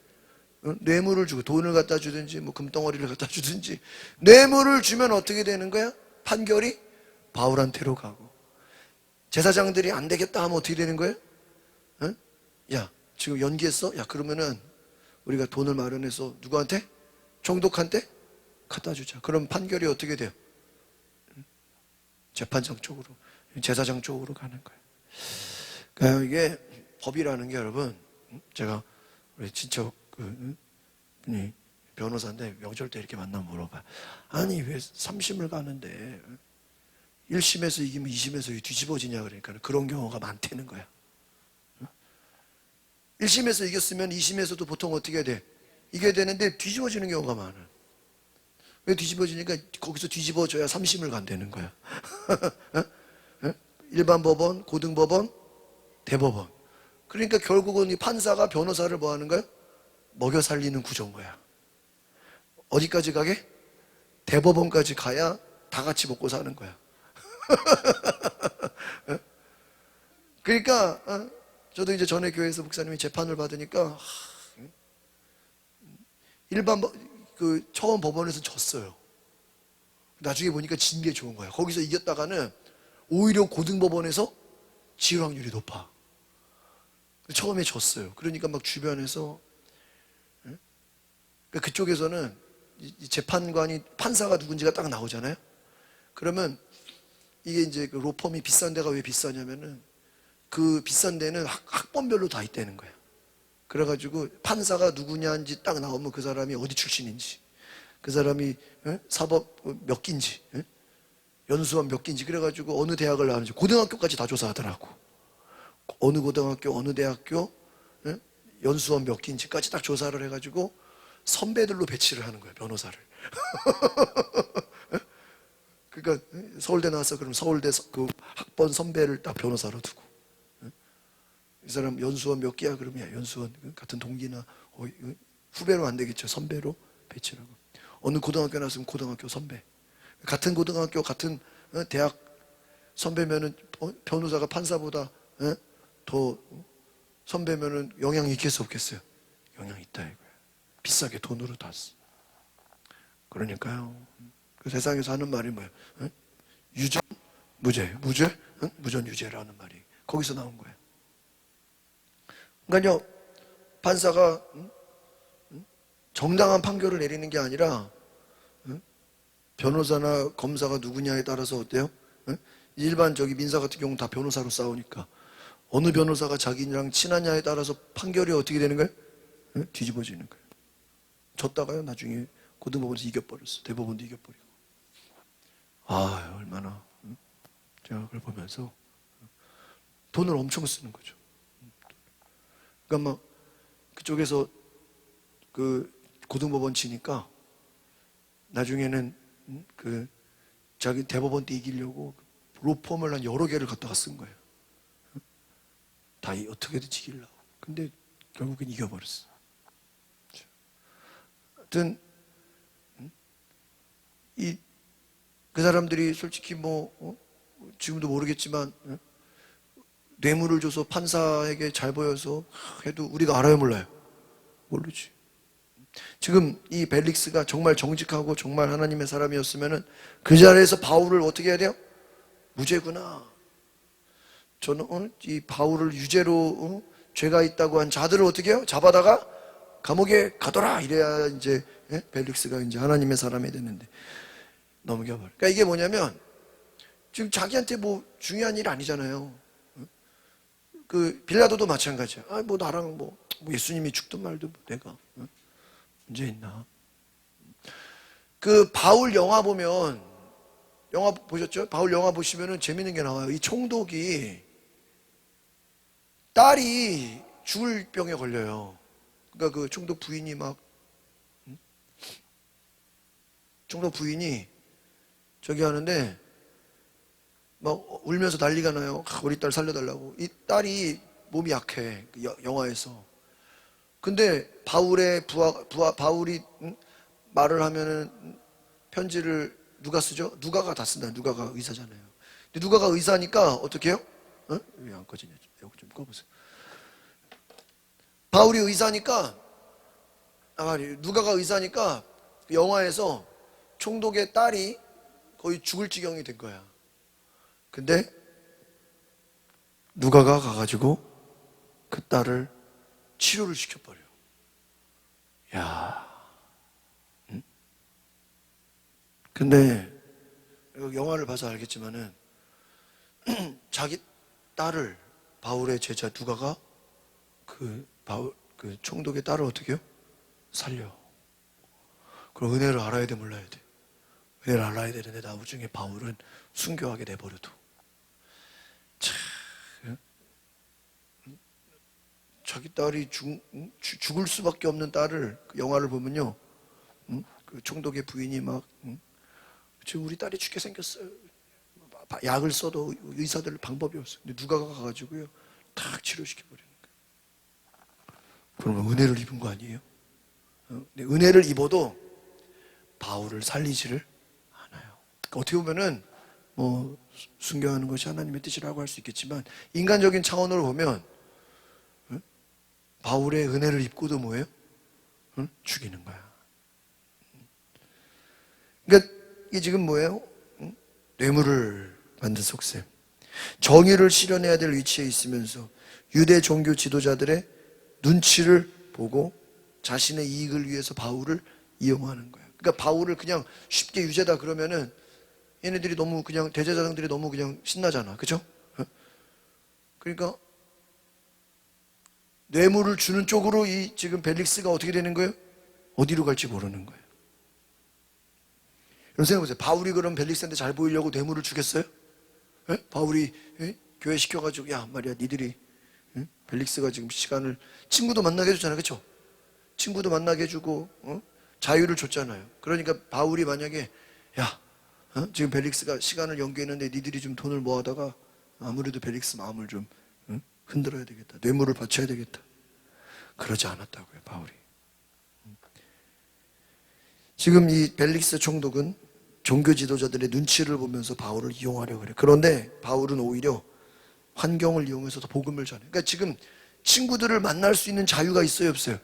S1: 뇌물을 주고, 돈을 갖다 주든지 뭐 금덩어리를 갖다 주든지. 뇌물을 주면 어떻게 되는 거야? 판결이 바울한테로 가고. 제사장들이 안 되겠다 하면 어떻게 되는 거예요? 야, 지금 연기했어? 야, 그러면은 우리가 돈을 마련해서 누구한테? 총독한테 갖다 주자. 그럼 판결이 어떻게 돼요? 재판장 쪽으로, 제사장 쪽으로 가는 거예요. 그러니까 이게 법이라는 게, 여러분, 제가 우리 친척 분이 변호사인데 명절 때 이렇게 만나면 물어봐요. 아니 왜 3심을 가는데 1심에서 이기면 2심에서 뒤집어지냐, 그러니까 그런 경우가 많다는 거야. 1심에서 이겼으면 2심에서도 보통 어떻게 돼? 이겨야 되는데 뒤집어지는 경우가 많아. 왜 뒤집어지니까 거기서 뒤집어져야 3심을 간다는 거야. 일반 법원, 고등법원, 대법원. 그러니까 결국은 이 판사가 변호사를 뭐 하는 거야? 먹여 살리는 구조인 거야. 어디까지 가게? 대법원까지 가야 다 같이 먹고 사는 거야. 그러니까 저도 이제 전에 교회에서 목사님이 재판을 받으니까 일반 처음 법원에서 졌어요. 나중에 보니까 진 게 좋은 거야. 거기서 이겼다가는 오히려 고등법원에서 질 확률이 높아. 처음에 졌어요. 그러니까 막 주변에서 그쪽에서는 이 재판관이, 판사가 누군지가 딱 나오잖아요. 그러면 이게 이제 그 로펌이 비싼 데가 왜 비싸냐면은 그 비싼 데는 학번별로 다 있다는 거야. 그래가지고 판사가 누구냐인지 딱 나오면 그 사람이 어디 출신인지, 그 사람이 사법 몇 기인지, 연수원 몇 기인지, 그래가지고 어느 대학을 나왔는지 고등학교까지 다 조사하더라고. 어느 고등학교, 어느 대학교, 연수원 몇 기인지까지 딱 조사를 해가지고 선배들로 배치를 하는 거예요, 변호사를. 그러니까 서울대 나왔어, 그럼 서울대 그 학번 선배를 딱 변호사로 두고, 이 사람 연수원 몇 기야? 그러면 야, 연수원 같은 동기나 후배로 안 되겠죠, 선배로 배치를 하고. 어느 고등학교 나왔으면 고등학교 선배. 같은 고등학교, 같은 대학 선배면은 변호사가 판사보다 더 선배면은 영향이 있겠어 없겠어요? 영향이 있다 이거예요. 비싸게 돈으로 땄어. 그러니까요. 그 세상에서 하는 말이 뭐예요? 유전 무죄, 무전 유죄라는 말이 거기서 나온 거예요. 그러니까요, 판사가 정당한 판결을 내리는 게 아니라 변호사나 검사가 누구냐에 따라서 어때요? 일반 민사 같은 경우는 다 변호사로 싸우니까 어느 변호사가 자기랑 친하냐에 따라서 판결이 어떻게 되는 거예요? 뒤집어지는 거예요. 졌다가요 나중에 고등법원에서 이겨버렸어. 대법원도 이겨버리고. 아 얼마나 제가 그걸 보면서 돈을 엄청 쓰는 거죠. 그러니까 막 그쪽에서 그 고등법원 치니까 나중에는 그 자기 대법원 때 이기려고 로펌을 한 여러 개를 갖다가 쓴 거예요. 다 어떻게든 이기려고. 근데 결국엔 이겨버렸어. 하여튼 그 사람들이 솔직히 지금도 모르겠지만 뇌물을 줘서 판사에게 잘 보여서 해도 우리가 알아요 몰라요? 모르지. 지금 이 벨릭스가 정말 정직하고 정말 하나님의 사람이었으면은 그 자리에서 바울을 어떻게 해야 돼요? 무죄구나. 저는 오늘 이 바울을 유죄로 죄가 있다고 한 자들을 어떻게 해요? 잡아다가 감옥에 가둬라 이래야 이제 벨릭스가 이제 하나님의 사람이 됐는데 넘겨버려. 그러니까 이게 뭐냐면 지금 자기한테 뭐 중요한 일 아니잖아요. 그 빌라도도 마찬가지야. 뭐 나랑 뭐 예수님이 죽든 말든 내가 문제 있나? 그 바울 영화 보면 영화 보셨죠? 바울 영화 보시면은 재밌는 게 나와요. 이 총독이 딸이 죽을 병에 걸려요. 그러니까 그 총독 부인이 총독 부인이 저기 하는데 막 울면서 난리가 나요. 우리 딸 살려달라고. 이 딸이 몸이 약해. 영화에서. 근데 바울이 말을 하면은 편지를 누가 쓰죠? 누가가 다 쓴다. 누가가 의사잖아요. 근데 누가가 의사니까 어떻게 해요? 왜 안 꺼지냐? 이거 좀 꺼보세요. 바울이 의사니까 누가가 의사니까 영화에서 총독의 딸이 거의 죽을 지경이 된 거야. 근데 누가가 가가지고 그 딸을 치료를 시켜버려. 야, 근데 영화를 봐서 알겠지만은 자기 딸을 바울의 제자 누가가 그 총독의 딸을 어떻게 해요? 살려. 그럼 은혜를 알아야 돼, 몰라야 돼? 은혜를 알아야 되는데 나중에 바울은 순교하게 내버려둬. 참, 자기 딸이 죽을 수밖에 없는 딸을 그 영화를 보면요, 그 총독의 부인이 지금 우리 딸이 죽게 생겼어요. 약을 써도 의사들 방법이 없어요. 근데 누가가 가가지고요, 탁 치료시켜버리는 거예요. 그러면 은혜를 입은 거 아니에요? 근데 은혜를 입어도 바울을 살리지를 않아요. 그러니까 어떻게 보면은 순교하는 것이 하나님의 뜻이라고 할 수 있겠지만 인간적인 차원으로 보면 바울의 은혜를 입고도 뭐예요? 죽이는 거야. 그러니까 이게 지금 뭐예요? 뇌물을 만든 속셈. 정의를 실현해야 될 위치에 있으면서 유대 종교 지도자들의 눈치를 보고 자신의 이익을 위해서 바울을 이용하는 거예요. 그러니까 바울을 그냥 쉽게 유죄다 그러면은 얘네들이 너무 그냥 대제사장들이 너무 그냥 신나잖아. 그죠? 그러니까 뇌물을 주는 쪽으로 이 지금 벨릭스가 어떻게 되는 거예요? 어디로 갈지 모르는 거예요. 여러분 생각해보세요. 바울이 그럼 벨릭스한테 잘 보이려고 뇌물을 주겠어요? 바울이 교회 시켜가지고 야 말이야 니들이 벨릭스가 지금 시간을 친구도 만나게 해줬잖아요. 그렇죠? 친구도 만나게 해주고 자유를 줬잖아요. 그러니까 바울이 만약에 야 지금 벨릭스가 시간을 연기했는데 니들이 좀 돈을 모아다가 아무래도 벨릭스 마음을 좀 흔들어야 되겠다. 뇌물을 바쳐야 되겠다. 그러지 않았다고요, 바울이. 지금 이 벨릭스 총독은 종교 지도자들의 눈치를 보면서 바울을 이용하려고 그래. 그런데 바울은 오히려 환경을 이용해서 복음을 전해. 그러니까 지금 친구들을 만날 수 있는 자유가 있어요, 없어요?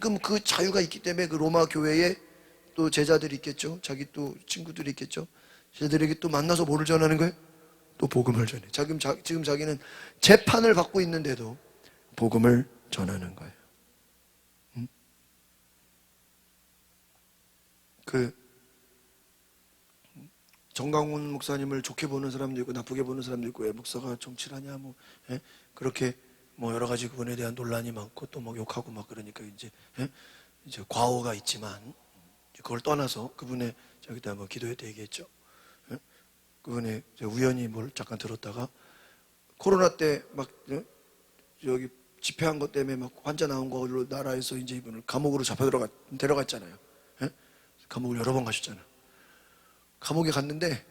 S1: 그럼 그 자유가 있기 때문에 그 로마 교회에 또 제자들이 있겠죠. 자기 또 친구들이 있겠죠. 제자들에게 또 만나서 뭐를 전하는 거예요? 또 복음을 전해. 지금 자기는 재판을 받고 있는데도 복음을 전하는 거예요. 그 정강훈 목사님을 좋게 보는 사람도 있고 나쁘게 보는 사람도 있고, 왜 목사가 정치를 하냐, 뭐 그렇게 뭐 여러 가지 그분에 대한 논란이 많고 또 막 욕하고 막 그러니까 이제 과오가 있지만, 그걸 떠나서 그분의 저기다 뭐 기도회 때 얘기했죠. 그분의 우연히 뭘 잠깐 들었다가 코로나 때 막 여기 집회한 것 때문에 막 환자 나온 걸로 나라에서 이제 이분을 감옥으로 데려갔잖아요. 감옥을 여러 번 가셨잖아요. 감옥에 갔는데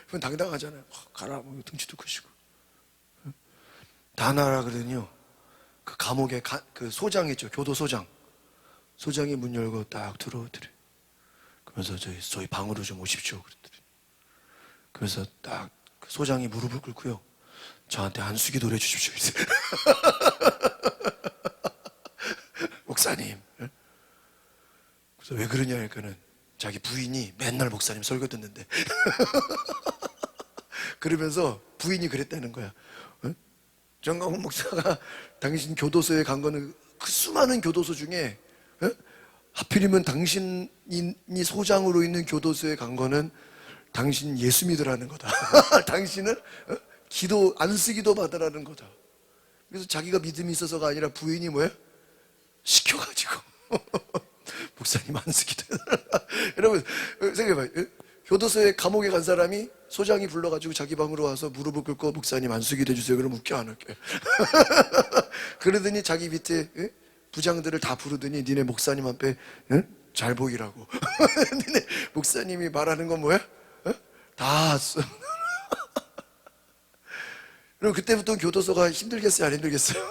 S1: 그건 당당하잖아요. 가라, 뭐 등치도 크시고. 다 나라 그러더니요, 그 감옥에 그 소장 있죠, 교도소장. 소장이 문 열고 딱 들어오더래. 그러면서 저희 방으로 좀 오십시오 그랬더래. 그래서 딱 그 소장이 무릎을 꿇고요, 저한테 안수기도 해주십시오. 목사님. 그래서 왜 그러냐 하니까는 자기 부인이 맨날 목사님 설교 듣는데 그러면서 부인이 그랬다는 거야. 정강훈 목사가 당신 교도소에 간 거는 그 수많은 교도소 중에 하필이면 당신이 소장으로 있는 교도소에 간 거는 당신 예수 믿으라는 거다. 당신은 기도 안수기도 받으라는 거다. 그래서 자기가 믿음이 있어서가 아니라 부인이 뭐야? 시켜가지고 목사님 안수기도 여러분 생각해봐요. 교도소에 감옥에 간 사람이 소장이 불러가지고 자기 방으로 와서 무릎을 꿇고 목사님 안수기도 해주세요. 그럼 웃겨 안 웃겨? 그러더니 자기 밑에 부장들을 다 부르더니 니네 목사님 앞에 잘 보이라고. 니네 목사님이 말하는 건 뭐야? 다 그럼 그때부터 교도소가 힘들겠어요, 안 힘들겠어요?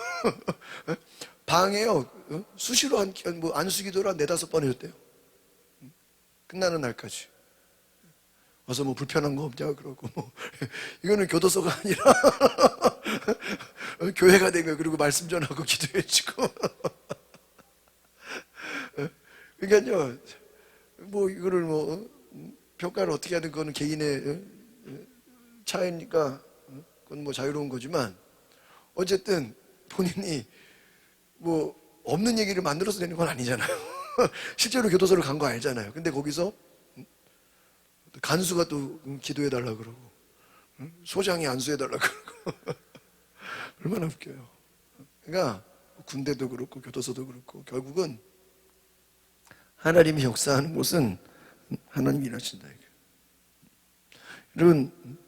S1: 방에요, 수시로 뭐 안수기도를 한 4-5번 해줬대요. 끝나는 날까지. 와서 뭐 불편한 거 없냐 그러고, 뭐 이거는 교도소가 아니라 교회가 된 거예요. 그리고 말씀 전하고 기도해주고. 그러니까요, 뭐 이거를 뭐 평가를 어떻게 하든 그거는 개인의 차이니까 그건 뭐 자유로운 거지만, 어쨌든 본인이 뭐 없는 얘기를 만들어서 되는 건 아니잖아요. 실제로 교도소를 간 거 알잖아요. 근데 거기서 간수가 또 기도해달라 그러고, 소장이 안수해달라 그러고. 얼마나 웃겨요. 그러니까 군대도 그렇고 교도소도 그렇고 결국은 하나님이 역사하는 곳은 하나님이 일하신다. 여러분,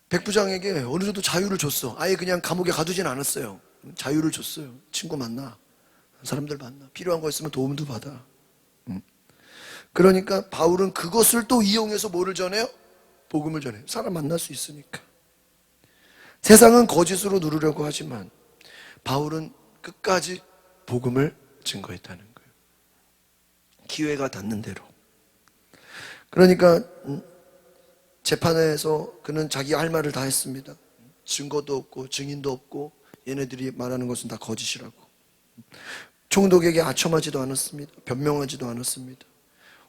S1: 백부장에게 어느 정도 자유를 줬어. 아예 그냥 감옥에 가두진 않았어요. 자유를 줬어요. 친구 만나, 사람들 만나, 필요한 거 있으면 도움도 받아. 그러니까 바울은 그것을 또 이용해서 뭐를 전해요? 복음을 전해요. 사람 만날 수 있으니까. 세상은 거짓으로 누르려고 하지만 바울은 끝까지 복음을 증거했다는 거예요. 기회가 닿는 대로. 그러니까 재판에서 그는 자기 할 말을 다 했습니다. 증거도 없고 증인도 없고 얘네들이 말하는 것은 다 거짓이라고. 총독에게 아첨하지도 않았습니다. 변명하지도 않았습니다.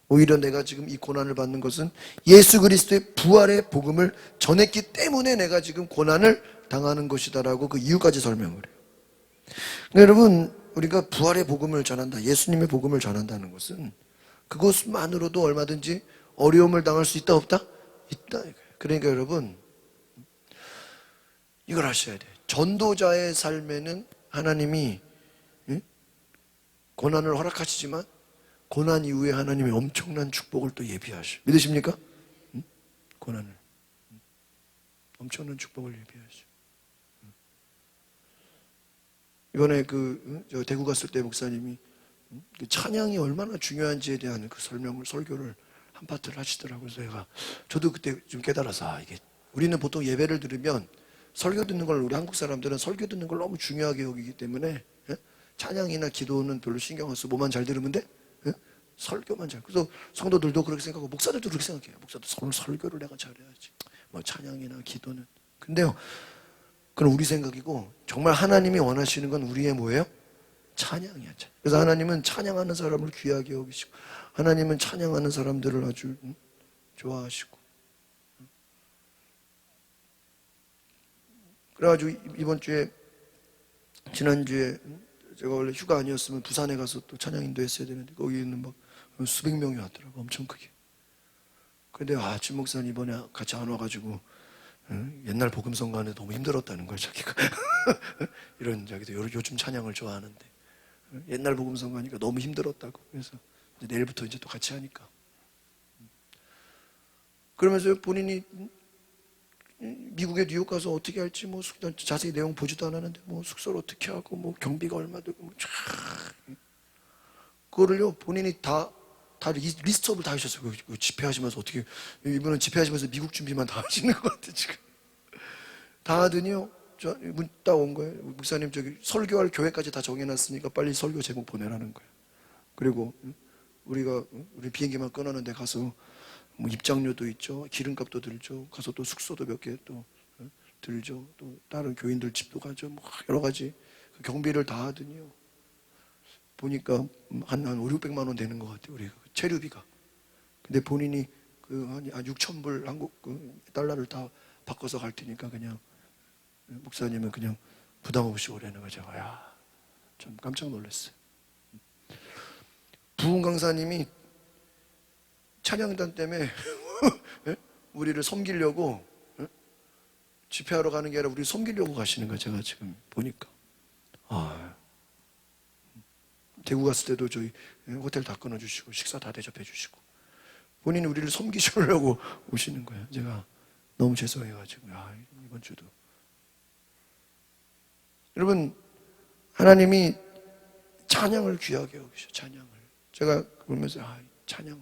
S1: 오히려 내가 지금 이 고난을 받는 것은 예수 그리스도의 부활의 복음을 전했기 때문에 내가 지금 고난을 당하는 것이다라고 그 이유까지 설명을 해요. 여러분, 우리가 부활의 복음을 전한다, 예수님의 복음을 전한다는 것은 그것만으로도 얼마든지 어려움을 당할 수 있다 없다? 있다. 그러니까 여러분, 이걸 아셔야 돼요. 전도자의 삶에는 하나님이 고난을 허락하시지만 고난 이후에 하나님이 엄청난 축복을 또 예비하셔. 믿으십니까? 고난을 엄청난 축복을 예비하셔. 이번에 저 대구 갔을 때 목사님이 그 찬양이 얼마나 중요한지에 대한 그 설교를 한 파트를 하시더라고요. 그래서 저도 그때 좀 깨달아서, 이게 우리는 보통 예배를 들으면 설교 듣는 걸, 우리 한국 사람들은 설교 듣는 걸 너무 중요하게 여기기 때문에 찬양이나 기도는 별로 신경 안 쓰고 뭐만 잘 들으면 돼? 설교만 잘. 그래서 성도들도 그렇게 생각하고 목사들도 그렇게 생각해요. 목사도 설교를 내가 잘해야지. 뭐 찬양이나 기도는. 근데요, 그건 우리 생각이고 정말 하나님이 원하시는 건 우리의 뭐예요? 찬양이야. 그래서 하나님은 찬양하는 사람을 귀하게 여기시고 하나님은 찬양하는 사람들을 아주 좋아하시고. 그래가지고 이번 주에 지난주에 제가 원래 휴가 아니었으면 부산에 가서 또 찬양 인도했어야 되는데 거기 있는 막 수백 명이 왔더라고. 엄청 크게. 근데 진 목사님 이번에 같이 안 와가지고 옛날 복음성가는 너무 힘들었다는 거야 자기가. 이런 자기도 요즘 찬양을 좋아하는데 옛날 복음성가니까 너무 힘들었다고. 그래서 이제 내일부터 이제 또 같이 하니까. 그러면서 본인이 미국에 뉴욕 가서 어떻게 할지 뭐 자세히 내용 보지도 않았는데 뭐 숙소를 어떻게 하고 뭐 경비가 얼마 들고 뭐 그거를요 본인이 다 리스트업을 다 하셨어요. 그 집회하시면서 어떻게 이분은 집회하시면서 미국 준비만 다 하시는 것 같아 지금. 다 하더니요 문 딱 온 거예요. 목사님 저기 설교할 교회까지 다 정해놨으니까 빨리 설교 제목 보내라는 거예요. 그리고 우리 비행기만 끊었는데 가서 뭐 입장료도 있죠. 기름값도 들죠. 가서 또 숙소도 몇 개 또 들죠. 또 다른 교인들 집도 가죠. 뭐 여러 가지 경비를 다 하더니요. 보니까 한 5, 600만 원 되는 것 같아요. 우리 체류비가. 근데 본인이 한 6,000불 한국 달러를 다 바꿔서 갈 테니까 그냥 목사님은 그냥 부담 없이 오라는 거죠. 좀 깜짝 놀랐어요. 부흥 강사님이 찬양단 때문에 우리를 섬기려고 집회하러 가는 게 아니라 우리를 섬기려고 가시는 거예요. 제가 지금 보니까. 대구 갔을 때도 저희 호텔 다 끊어주시고 식사 다 대접해 주시고 본인이 우리를 섬기시려고 오시는 거예요. 제가 너무 죄송해가지고 이번 주도. 여러분 하나님이 찬양을 귀하게 여기셔. 찬양을. 제가 그러면서 찬양을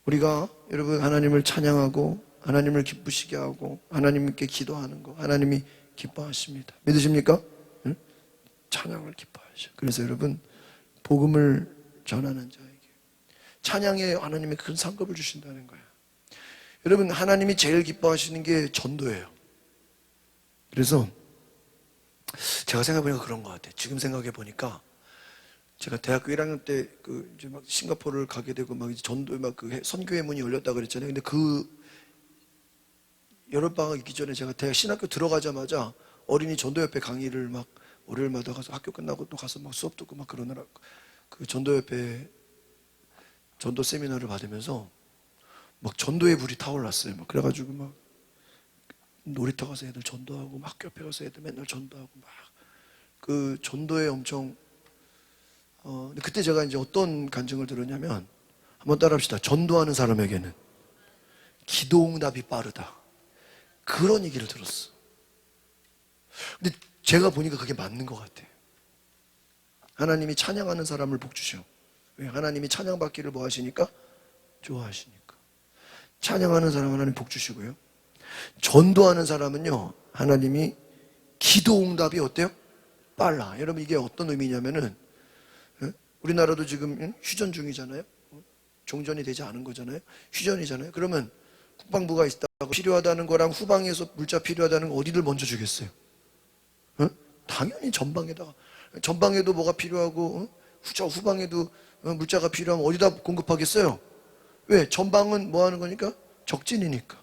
S1: 우리가 여러분 하나님을 찬양하고 하나님을 기쁘시게 하고 하나님께 기도하는 거 하나님이 기뻐하십니다. 믿으십니까? 응? 찬양을 기뻐하셔. 그래서 여러분 복음을 전하는 자에게 찬양에 하나님이 큰 상급을 주신다는 거예요. 여러분 하나님이 제일 기뻐하시는 게 전도예요. 그래서 제가 생각해보니까 그런 것 같아요. 지금 생각해보니까 제가 대학교 1학년 때 이제 막 싱가포르를 가게 되고 막 이제 전도 선교회 문이 열렸다 그랬잖아요. 근데 여름방학 있기 전에 제가 대학 신학교 들어가자마자 어린이 전도협회 강의를 막 월요일마다 가서 학교 끝나고 또 가서 막 수업 듣고 막 그러느라 그 전도협회 전도 세미나를 받으면서 막 전도의 불이 타올랐어요. 막 그래가지고 막 놀이터 가서 애들 전도하고 막 학교 앞에 가서 애들 맨날 전도하고 막 그 전도에 엄청 근데 그때 제가 이제 어떤 간증을 들었냐면 한번 따라합시다. 전도하는 사람에게는 기도응답이 빠르다. 그런 얘기를 들었어. 근데 제가 보니까 그게 맞는 것 같아요. 하나님이 찬양하는 사람을 복 주셔. 왜? 하나님이 찬양받기를 뭐 하시니까? 좋아하시니까. 찬양하는 사람 하나님 복 주시고요. 전도하는 사람은요, 하나님이 기도응답이 어때요? 빨라. 여러분 이게 어떤 의미냐면은 우리나라도 지금 휴전 중이잖아요. 종전이 되지 않은 거잖아요. 휴전이잖아요. 그러면 국방부가 있다고 필요하다는 거랑 후방에서 물자 필요하다는 거 어디를 먼저 주겠어요? 당연히 전방에도 뭐가 필요하고 후방에도 물자가 필요하면 어디다 공급하겠어요? 왜? 전방은 뭐 하는 거니까? 적진이니까.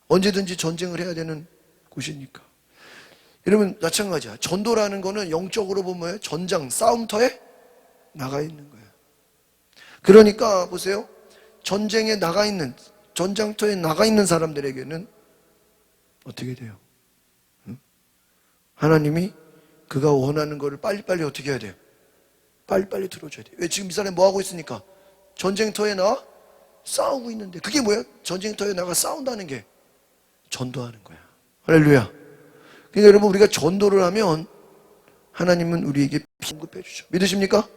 S1: 언제든지 전쟁을 해야 되는 곳이니까. 여러분 마찬가지야. 전도라는 거는 영적으로 보면 뭐예요? 전장, 싸움터에 나가 있는 거예요. 그러니까 보세요. 전쟁에 나가 있는, 전장터에 나가 있는 사람들에게는 어떻게 돼요? 하나님이 그가 원하는 거를 빨리빨리 어떻게 해야 돼요? 빨리빨리 들어줘야 돼요. 왜? 지금 이 사람이 뭐 하고 있으니까? 전쟁터에 나와 싸우고 있는데 그게 뭐야? 전쟁터에 나가 싸운다는 게 전도하는 거야. 할렐루야. 그러니까 여러분 우리가 전도를 하면 하나님은 우리에게 공급해 주죠. 믿으십니까?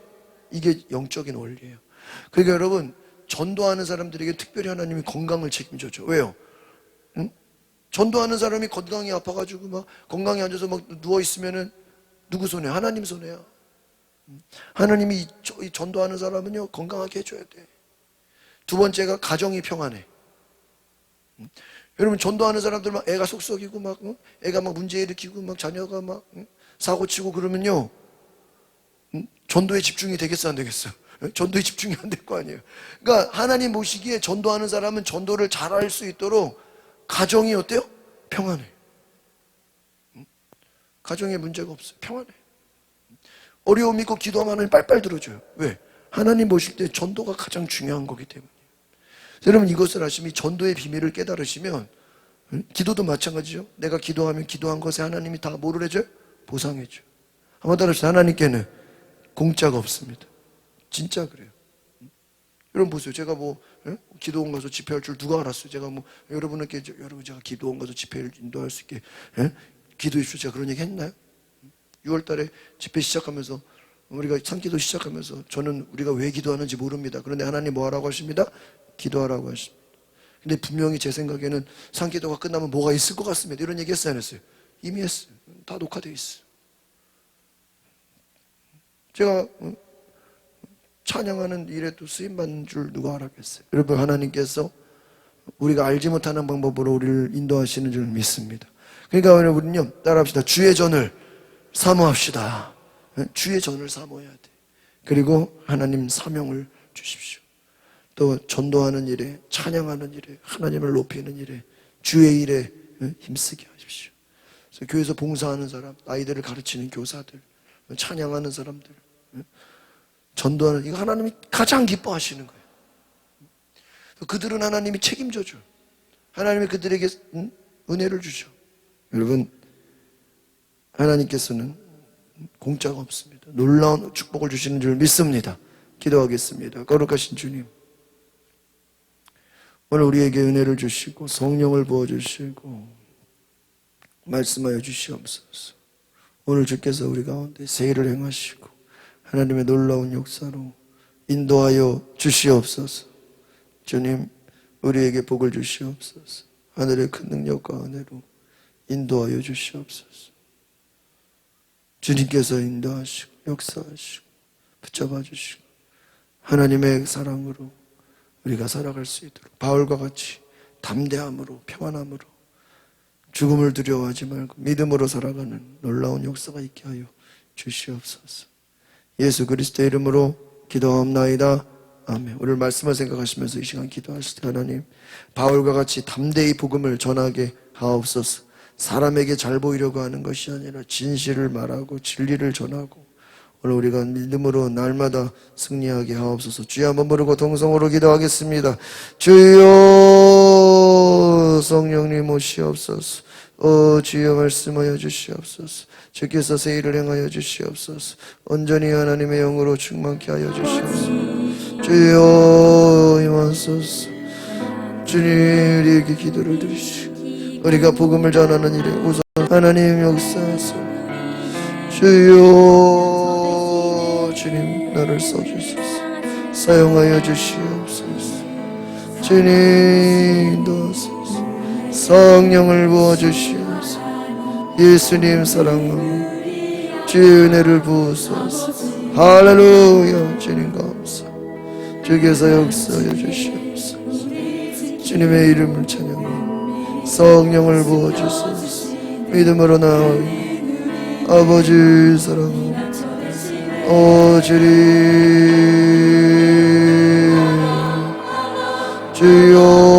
S1: 이게 영적인 원리예요. 그러니까 여러분 전도하는 사람들에게 특별히 하나님이 건강을 책임져줘. 왜요? 응? 전도하는 사람이 건강이 아파가지고 막 건강이 안 좋아서 막 누워 있으면은 누구 손해? 하나님 손해야. 하나님이 이 전도하는 사람은요 건강하게 해줘야 돼. 두 번째가 가정이 평안해. 여러분 전도하는 사람들 막 애가 속썩이고 막 애가 막 문제 일으키고 막 자녀가 막 사고 치고 그러면요 전도에 집중이 되겠어 안 되겠어? 전도에 집중이 안 될 거 아니에요. 그러니까 하나님 보시기에 전도하는 사람은 전도를 잘할 수 있도록 가정이 어때요? 평안해. 가정에 문제가 없어요. 평안해. 어려움 있고 기도하면 하나님 빨빨 들어줘요. 왜? 하나님 보실 때 전도가 가장 중요한 거기 때문이에요. 여러분 이것을 아시면 전도의 비밀을 깨달으시면 기도도 마찬가지죠. 내가 기도하면 기도한 것에 하나님이 다 뭐를 해줘요? 보상해줘요. 한번 따라합시다. 하나님께는 공짜가 없습니다. 진짜 그래요. 여러분 보세요. 제가 기도원 가서 집회할 줄 누가 알았어요? 제가 여러분에게 여러분 제가 기도원 가서 집회를 인도할 수 있게 기도해 주십시오. 제가 그런 얘기 했나요? 6월 달에 집회 시작하면서 우리가 산기도 시작하면서 저는 우리가 왜 기도하는지 모릅니다. 그런데 하나님 뭐 하라고 하십니다? 기도하라고 하십니다. 근데 분명히 제 생각에는 산기도가 끝나면 뭐가 있을 것 같습니다. 이런 얘기 했어요 안 했어요? 이미 했어요. 다 녹화되어 있어요. 제가 찬양하는 일에 또 쓰임받는 줄 누가 알았겠어요? 여러분 하나님께서 우리가 알지 못하는 방법으로 우리를 인도하시는 줄 믿습니다. 그러니까 우리는요 따라합시다. 주의 전을 사모합시다. 주의 전을 사모해야 돼. 그리고 하나님 사명을 주십시오. 또 전도하는 일에 찬양하는 일에 하나님을 높이는 일에 주의 일에 힘쓰게 하십시오. 그래서 교회에서 봉사하는 사람, 아이들을 가르치는 교사들, 찬양하는 사람들, 전도하는 이거 하나님이 가장 기뻐하시는 거예요. 그들은 하나님이 책임져줘. 하나님이 그들에게 은혜를 주죠. 여러분 하나님께서는 공짜가 없습니다. 놀라운 축복을 주시는 줄 믿습니다. 기도하겠습니다. 거룩하신 주님, 오늘 우리에게 은혜를 주시고 성령을 부어주시고 말씀하여 주시옵소서. 오늘 주께서 우리 가운데 세일을 행하시고 하나님의 놀라운 역사로 인도하여 주시옵소서. 주님, 우리에게 복을 주시옵소서. 하늘의 큰 능력과 은혜로 인도하여 주시옵소서. 주님께서 인도하시고 역사하시고 붙잡아 주시고 하나님의 사랑으로 우리가 살아갈 수 있도록 바울과 같이 담대함으로 평안함으로 죽음을 두려워하지 말고 믿음으로 살아가는 놀라운 역사가 있게 하여 주시옵소서. 예수 그리스도의 이름으로 기도하옵나이다. 아멘. 오늘 말씀을 생각하시면서 이 시간 기도하실 때 하나님 바울과 같이 담대히 복음을 전하게 하옵소서. 사람에게 잘 보이려고 하는 것이 아니라 진실을 말하고 진리를 전하고 오늘 우리가 믿음으로 날마다 승리하게 하옵소서. 주여 한번 부르고 동성으로 기도하겠습니다. 주여 성령님 오시옵소서. 주여 말씀하여 주시옵소서. 주께서 세일을 행하여 주시옵소서. 온전히 하나님의 영으로 충만케 하여 주시옵소서. 주여 임하소서. 주님 우리에게 기도를 드리시고 우리가 복음을 전하는 일에 우선 하나님 역사하소서. 주여 주님 나를 써주소서. 사용하여 주시옵소서. 주님 인도하소서. 성령을 부어주시옵소서. 예수님 사랑하며 주의 은혜를 부으소서. 할렐루야. 주님 감사. 주께서 역사하여 주시옵소서. 주님의 이름을 찬양하며 성령을 부어주소서. 믿음으로 나아가며 아버지 사랑하며 주님 주여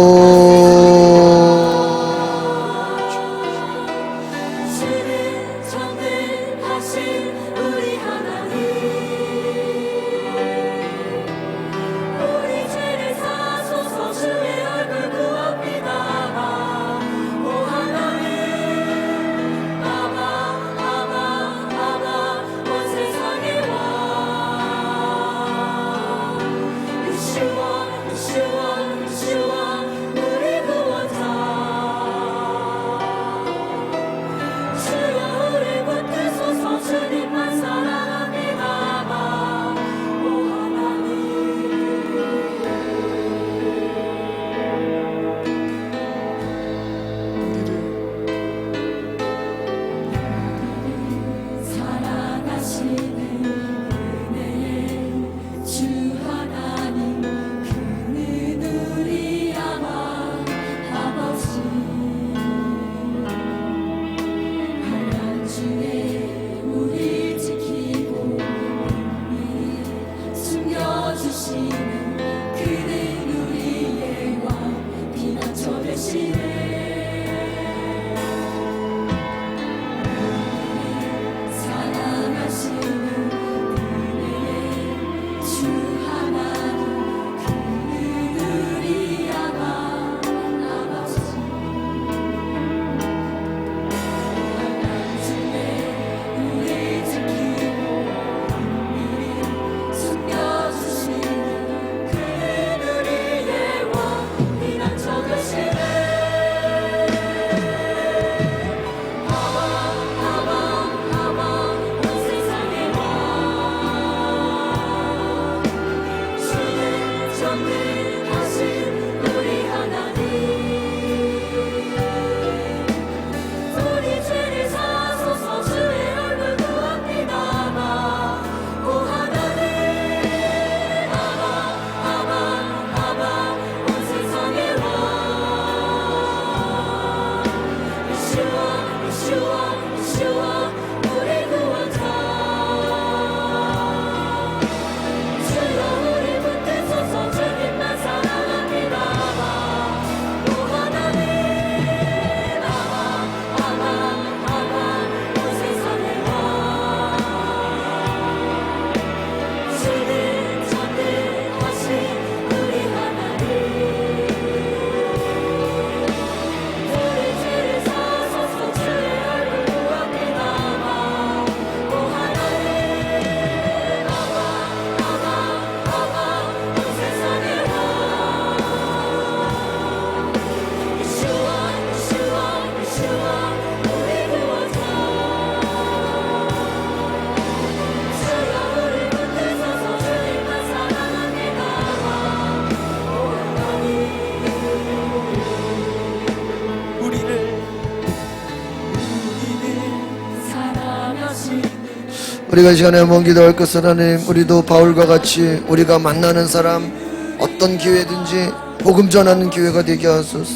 S1: 우리가 이 시간에 한번 기도할 것은 하나님, 우리도 바울과 같이 우리가 만나는 사람 어떤 기회든지 복음 전하는 기회가 되게 하소서.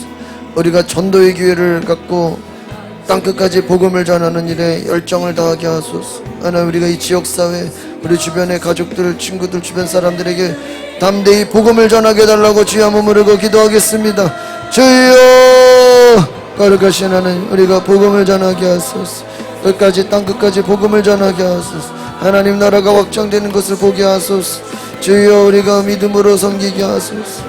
S1: 우리가 전도의 기회를 갖고 땅끝까지 복음을 전하는 일에 열정을 다하게 하소서. 하나님, 우리가 이 지역사회, 우리 주변의 가족들, 친구들, 주변 사람들에게 담대히 복음을 전하게 해달라고 주여 한번 부르고 기도하겠습니다. 주여, 거룩하신 하나님, 우리가 복음을 전하게 하소서. 끝까지, 땅끝까지 복음을 전하게 하소서. 하나님 나라가 확장되는 것을 보게 하소서. 주여, 우리가 믿음으로 섬기게 하소서.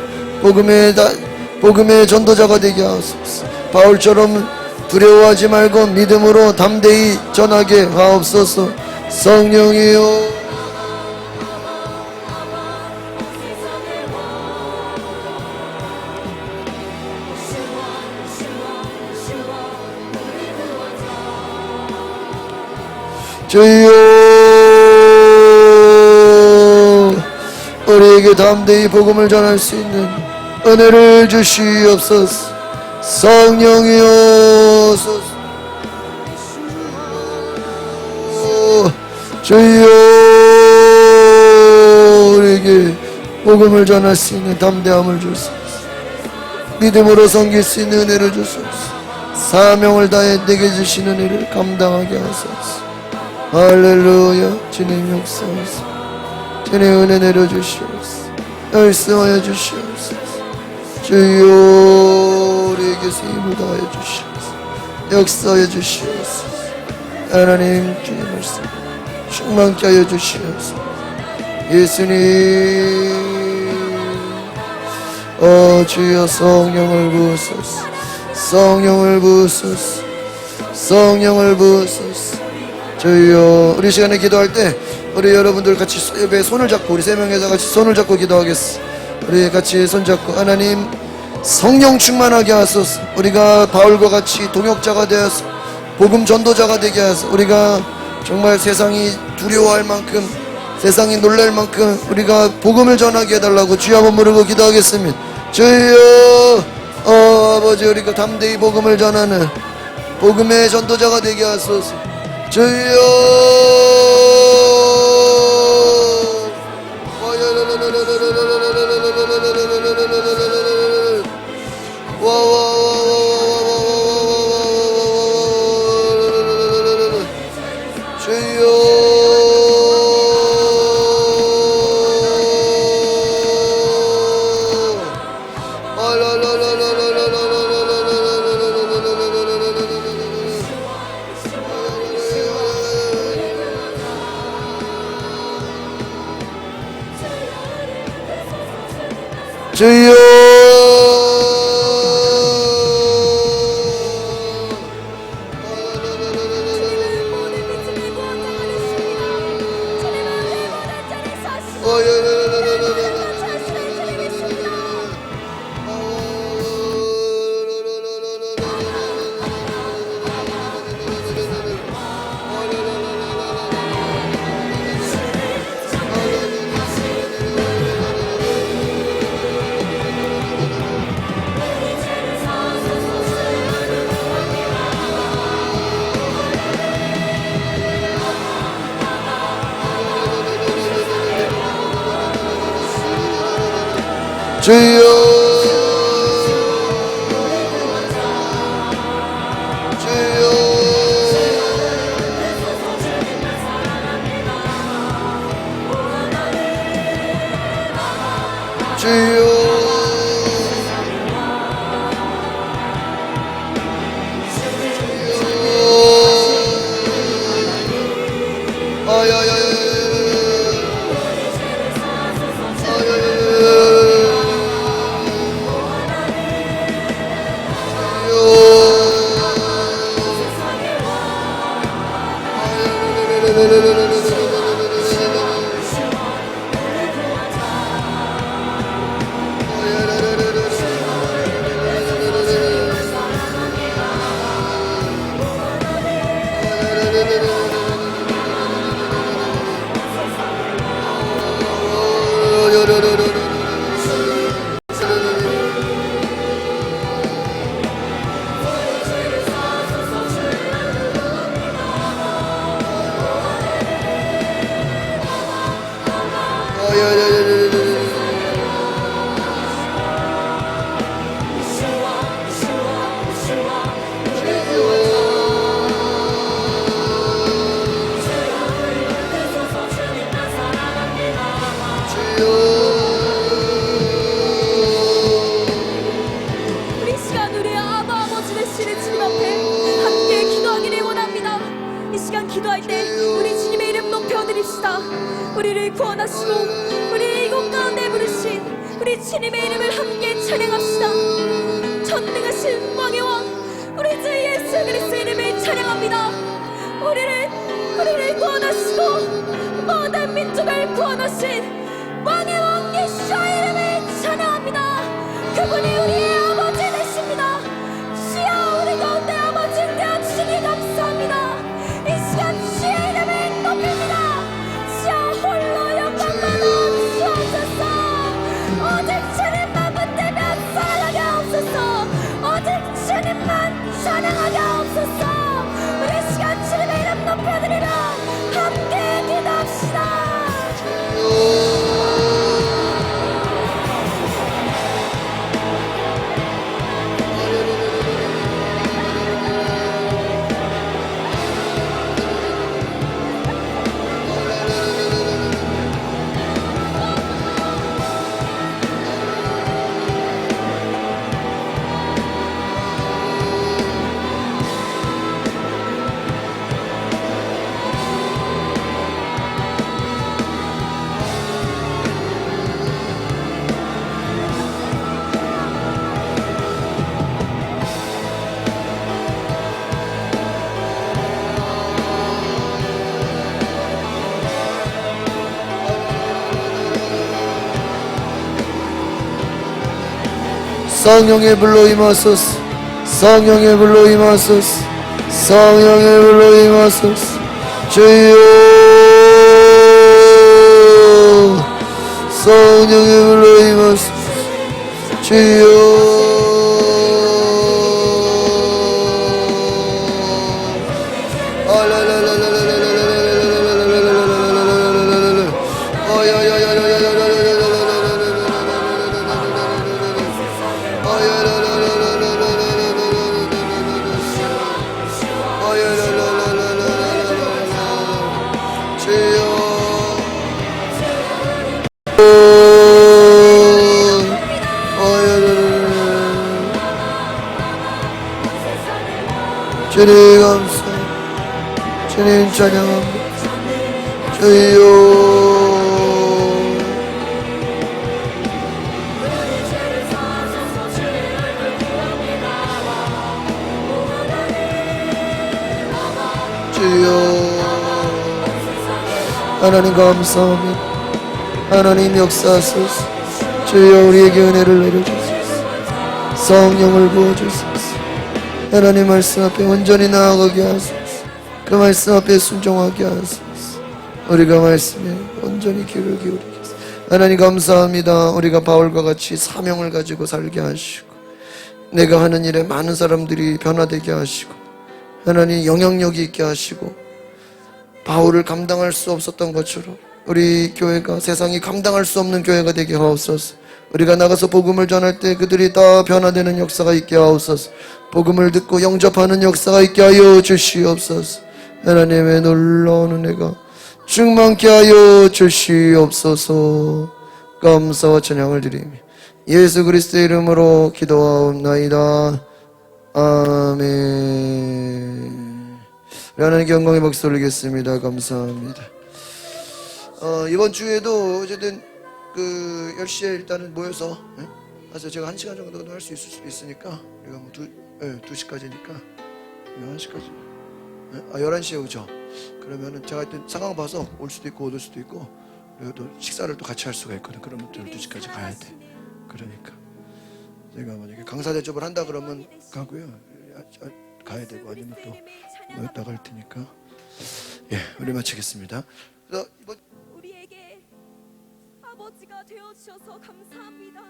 S1: 복음의 전도자가 되게 하소서. 바울처럼 두려워하지 말고 믿음으로 담대히 전하게 하옵소서. 성령이여, 주여, 우리에게 담대히 복음을 전할 수 있는 은혜를 주시옵소서. 성령이여, 주여, 우리에게 복음을 전할 수 있는 담대함을 주소서. 믿음으로 섬길 수 있는 은혜를 주소서. 사명을 다해 내게 주신 은혜를 감당하게 하소서. 할렐루야. 주님 역사하소서. 주님 은혜 내려주시옵소서. 열성하여 주시옵소서. 주여, 우리에게 힘을 다하여 주시옵소서. 역사하여 주시옵소서. 하나님, 주님 말씀 충만케 하여 주시옵소서. 예수님, 주여, 성령을 부으소서. 성령을 부으소서. 성령을 부으소서. 주여, 우리 시간에 기도할 때 우리 여러분들 같이 옆에 손을 잡고, 우리 세 명에서 같이 손을 잡고 기도하겠습니다. 우리 같이 손잡고, 하나님 성령 충만하게 하소서. 우리가 바울과 같이 동역자가 되어서 복음 전도자가 되게 하소서. 우리가 정말 세상이 두려워할 만큼, 세상이 놀랄 만큼 우리가 복음을 전하게 해달라고 주여 한번 부르고 기도하겠습니다. 주여, 아버지, 우리가 담대히 복음을 전하는 복음의 전도자가 되게 하소서. 주여, 주여, 주여
S2: 우리 시간 우리의 아버지 되시는 주님 앞에 함께 기도하기를 원합니다. 이 시간 기도할 때 우리 주님의 이름 높여드립시다. 우리를 구원하시고 우리를 이곳 가운데 부르신 우리 주님의 이름을 함께 찬양합시다. 전능하신 왕의 왕 우리 주 예수 그리스도의 이름을 찬양합니다. 우리를 구원하시고 모든 민족을 구원하신 왕의 왕 예수의 이름을 찬양합니다. 그분이 우리의 아버지 되십니다. 주여 우리 가운데 아버지 되어주시니 감사합니다. 이 시간 주의 이름을 높입니다. 주여 홀로 영광 받아 주옵소서. 오직 주님만 붙들며 살아가게 하옵소서. 오직 주님만 찬양하게 하옵소서. 우리 시간 주님의 이름 높여드리라 함께 기도합시다.
S1: 성령의 불로 임하소서. 성령의 불로 임하소서. 성령의 불로 임하소서. 주여 성령의 불로 임하소서. 주여 주님 감사, 주님 찬양합니다. 주여 주여 하나님 감사합니다. 하나님 역사하소서. 주여 우리에게 은혜를 내려주소서. 성령을 부어주소서. 하나님 말씀 앞에 온전히 나아가게 하소서. 그 말씀 앞에 순종하게 하소서. 우리가 말씀에 온전히 귀를 기울이게 하소서. 하나님 감사합니다. 우리가 바울과 같이 사명을 가지고 살게 하시고 내가 하는 일에 많은 사람들이 변화되게 하시고 하나님 영향력이 있게 하시고 바울을 감당할 수 없었던 것처럼 우리 교회가 세상이 감당할 수 없는 교회가 되게 하옵소서. 우리가 나가서 복음을 전할 때 그들이 다 변화되는 역사가 있게 하옵소서. 복음을 듣고 영접하는 역사가 있게 하여 주시옵소서. 하나님의 놀라운 은혜가 충만케 하여 주시옵소서. 감사와 찬양을 드리며 예수 그리스도의 이름으로 기도하옵나이다. 아멘. 하나님께 영광의 박수 올리겠습니다. 감사합니다. 이번 주에도 어쨌든 그 10시에 일단은 모여서, 그래서 제가 1시간 정도는 할 수 있을 수도 있으니까 우리가 뭐 2시까지니까 1시까지 11시에 오죠. 그러면은 제가 하여튼 상황 봐서 올 수도 있고 못 올 수도 있고, 그리고 또 식사를 또 같이 할 수가 있거든. 그러면 또 12시까지 가야 돼. 그러니까 제가 만약에 강사 대접을 한다 그러면 가고요, 가야 되고 아니면 또 나갈 테니까. 예, 우리 마치겠습니다. 그래서 이번
S2: 우리에게 아버지가 되어 주셔서 감사합니다.